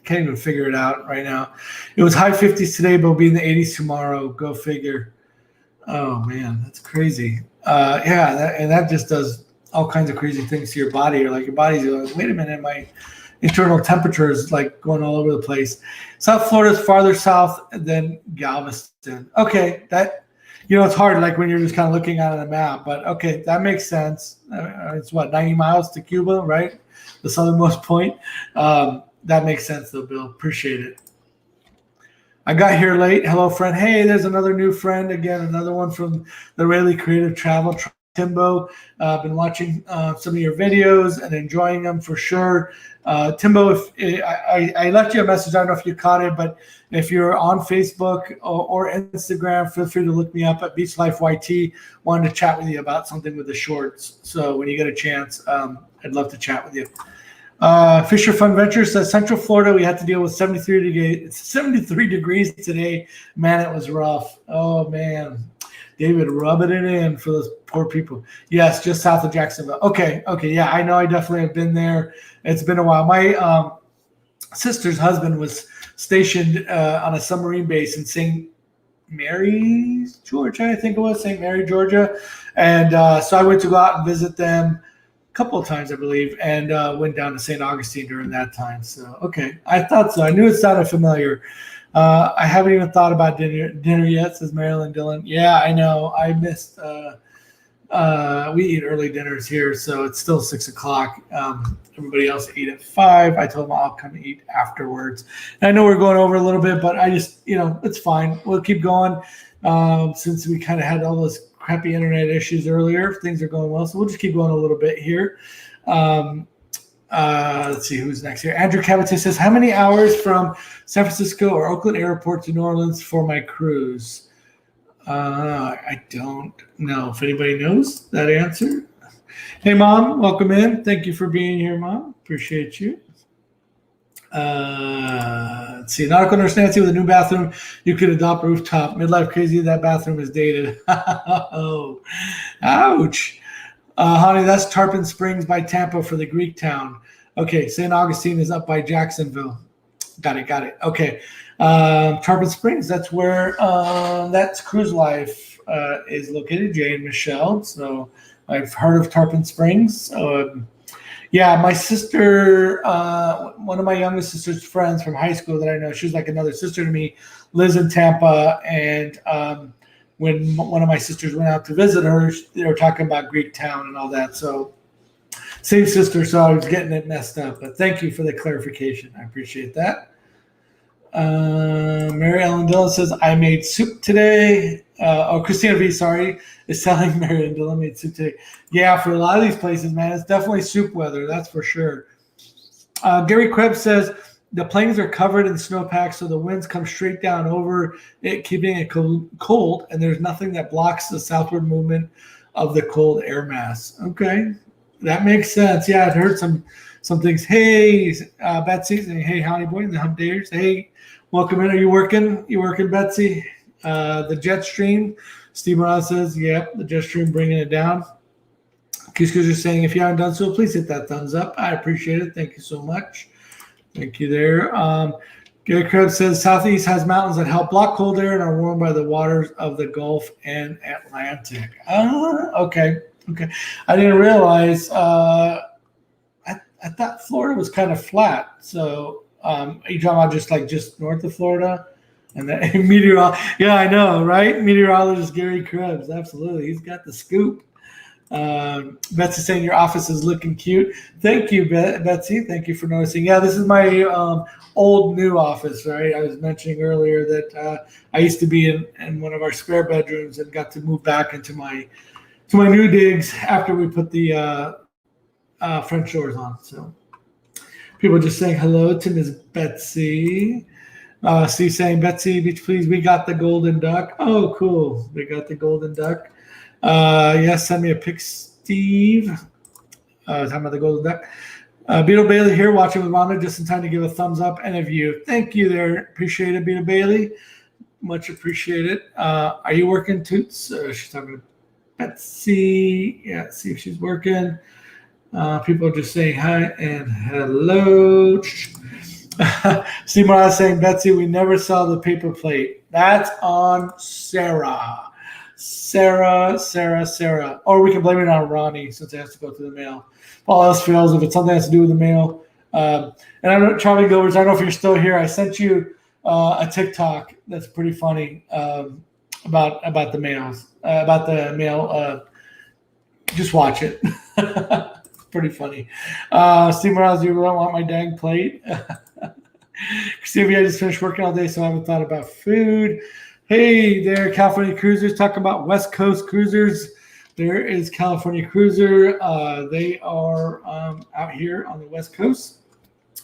can't even figure it out right now. It was high 50s today, but will be in the 80s tomorrow. Go figure. Oh man, that's crazy. That just does all kinds of crazy things to your body. You're like, your body's like, wait a minute, my internal temperature is like going all over the place. South Florida is farther south than Galveston. Okay, that it's hard, like when you're just kind of looking at a map, but okay, that makes sense. It's 90 miles to Cuba, right? The southernmost point. That makes sense though, Bill. Appreciate it. I got here late. Hello, friend. Hey, there's another new friend. Again, another one from the Rayleigh Creative Travel. Timbo, been watching some of your videos and enjoying them for sure. Timbo, if I left you a message, I don't know if you caught it, but if you're on Facebook or Instagram, feel free to look me up at BeachLifeYT. Wanted to chat with you about something with the shorts. So when you get a chance, I'd love to chat with you. Fisher Fun Venture says Central Florida, we had to deal with 73 degrees today. Man, it was rough. Oh man, David rubbing it in for those poor people. Yes, just south of Jacksonville. Okay, yeah, I know. I definitely have been there. It's been a while. My sister's husband was stationed on a submarine base in St. Mary's, Georgia, I think it was, St. Mary, Georgia. And so I went to go out and visit them a couple of times, I believe, and went down to St. Augustine during that time. So, okay, I thought so. I knew it sounded familiar. I haven't even thought about dinner yet, says Marilyn Dillon. Yeah, I know. I missed we eat early dinners here, so it's still 6 o'clock. Everybody else eat at 5. I told them I'll come eat afterwards. And I know we're going over a little bit, but I just, it's fine. We'll keep going. Since we kind of had all those crappy internet issues earlier, things are going well, so we'll just keep going a little bit here. Let's see who's next here. Andrew Cavite says, how many hours from San Francisco or Oakland Airport to New Orleans for my cruise? I don't know if anybody knows that answer. Hey, Mom, welcome in. Thank you for being here, Mom. Appreciate you. Let's see. Nautical Nurse Nancy, with a new bathroom, you could adopt rooftop. Midlife crazy, that bathroom is dated. Oh, ouch. Honey, that's Tarpon Springs by Tampa for the Greek town. Okay, St. Augustine is up by Jacksonville. Got it. Okay. Tarpon Springs, that's where that's Cruise Life is located, Jay and Michelle. So I've heard of Tarpon Springs. Yeah, my sister, one of my youngest sister's friends from high school that I know, she's like another sister to me, lives in Tampa. And when one of my sisters went out to visit her, they were talking about Greek Town and all that. So same sister, so I was getting it messed up. But thank you for the clarification. I appreciate that. Mary Ellen Dillon says, I made soup today. Christina V, sorry, is telling Mary Ellen Dillon made soup today. Yeah, for a lot of these places, man, it's definitely soup weather, that's for sure. Gary Krebs says, the plains are covered in snowpack, so the winds come straight down over it, keeping it cold, and there's nothing that blocks the southward movement of the cold air mass. Okay, that makes sense. Yeah, I've heard some things. Hey, Betsy, saying, hey, Honey Boy, and the Hump Daters. Hey, welcome in. Are you working? You working, Betsy? The jet stream. Steve Morales says, yep, the jet stream bringing it down. Kiskers are saying, if you haven't done so, please hit that thumbs up. I appreciate it. Thank you so much. Thank you there. Gary Krebs says, Southeast has mountains that help block cold air and are warmed by the waters of the Gulf and Atlantic. Okay. I didn't realize. I thought Florida was kind of flat. So are you talking about just north of Florida? And then meteorologist, yeah, I know, right? Meteorologist Gary Krebs, absolutely. He's got the scoop. Betsy saying your office is looking cute. Thank you, Betsy. Thank you for noticing. Yeah, this is my old new office, right? I was mentioning earlier that I used to be in one of our spare bedrooms and got to move back into my new digs after we put the French doors on. So people are just saying hello to Miss Betsy. Steve saying, Betsy, Beach, please, we got the golden duck. Oh, cool. We got the golden duck. Yes, send me a pic, Steve. Talking about the golden duck. Beetle Bailey here, watching with Rhonda, just in time to give a thumbs up and a view. Thank you there. Appreciate it, Beetle Bailey. Much appreciated. Are you working, Toots? She's talking to Betsy. Yeah, see if she's working. People are just saying hi and hello. Steve Morales saying, Betsy, we never saw the paper plate. That's on Sarah. Or we can blame it on Ronnie since it has to go through the mail. If all else fails, if it's something that has to do with the mail. And I don't know, Charlie Goers, I don't know if you're still here. I sent you a TikTok that's pretty funny about the mails. About the mail. Just watch it. Pretty funny. Steve Morales, you don't want my dang plate. Stevie, I just finished working all day, so I haven't thought about food. Hey there, California Cruisers, talking about West Coast Cruisers. There is California Cruiser. They are out here on the West Coast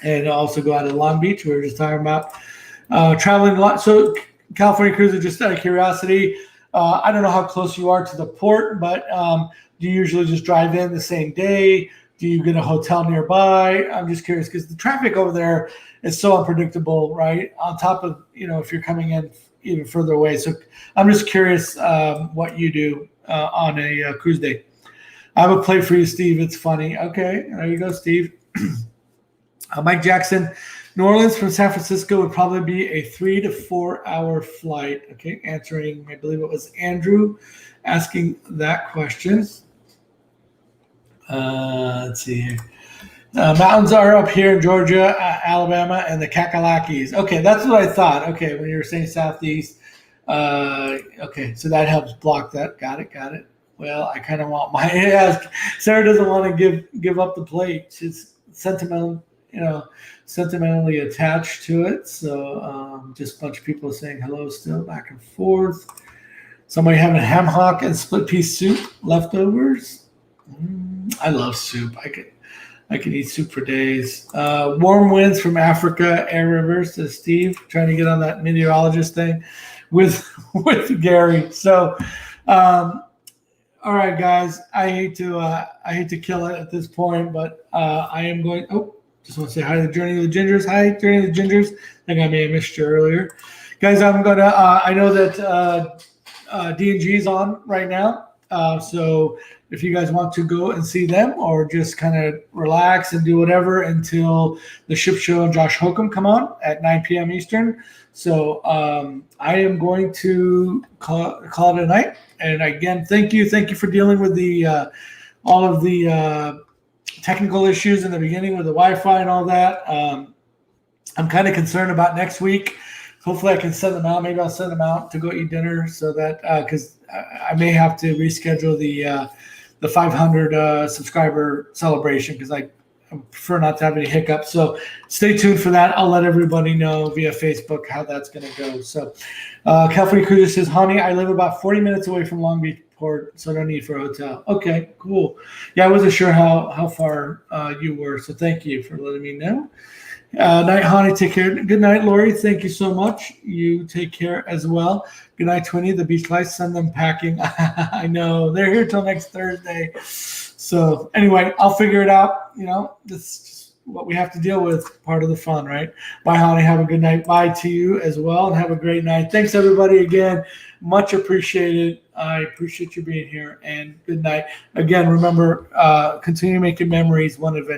and also go out to Long Beach. We were just talking about traveling a lot. So California Cruiser, just out of curiosity, I don't know how close you are to the port, but do you usually just drive in the same day? Do you get a hotel nearby? I'm just curious because the traffic over there is so unpredictable, right? On top of, if you're coming in even further away. So I'm just curious what you do on a cruise day. I have a play for you, Steve. It's funny. Okay, there you go, Steve. Mike Jackson New Orleans from San Francisco would probably be a 3 to 4 hour flight. Okay, answering, I believe it was Andrew asking that question. Let's see here. Mountains are up here in Georgia, Alabama, and the Kakalakis. Okay, that's what I thought. Okay, when you were saying southeast. Okay, so that helps block that. Got it. Well, I kind of want my Sarah doesn't want to give up the plate. She's sentimentally attached to it. So just a bunch of people saying hello still back and forth. Somebody having a ham hock and split piece soup leftovers. I love soup. I could eat soup for days. Warm winds from Africa, Air Rivers, says Steve, trying to get on that meteorologist thing with Gary. So, all right, guys. I hate to kill it at this point, but I am going. Oh, just want to say hi to the Journey of the Gingers. Hi, Journey of the Gingers. I think I may have missed you earlier, guys. I'm gonna. I know that D&G is on right now, so. If you guys want to go and see them or just kind of relax and do whatever until the Ship Show and Josh Holcomb come on at 9 p.m. Eastern. So I am going to call it a night. And again, thank you for dealing with the all of the technical issues in the beginning with the Wi-Fi and all that. I'm kind of concerned about next week. Hopefully I can send them out. Maybe I'll send them out to go eat dinner so that because I may have to reschedule the 500 subscriber celebration because I prefer not to have any hiccups. So stay tuned for that. I'll let everybody know via Facebook how that's going to go. So California Cruiser says, Hani, I live about 40 minutes away from Long Beach Port, so no need for a hotel. Okay, cool. Yeah, I wasn't sure how far you were, so thank you for letting me know. Night, Hani, take care. Good night, Lori. Thank you so much. You take care as well. Good night, Twinny. The Beach Life, send them packing. I know. They're here till next Thursday. So anyway, I'll figure it out. That's just what we have to deal with. Part of the fun, right? Bye, Hani. Have a good night. Bye to you as well, and have a great night. Thanks, everybody, again. Much appreciated. I appreciate you being here, and good night. Again, remember, continue making memories one event.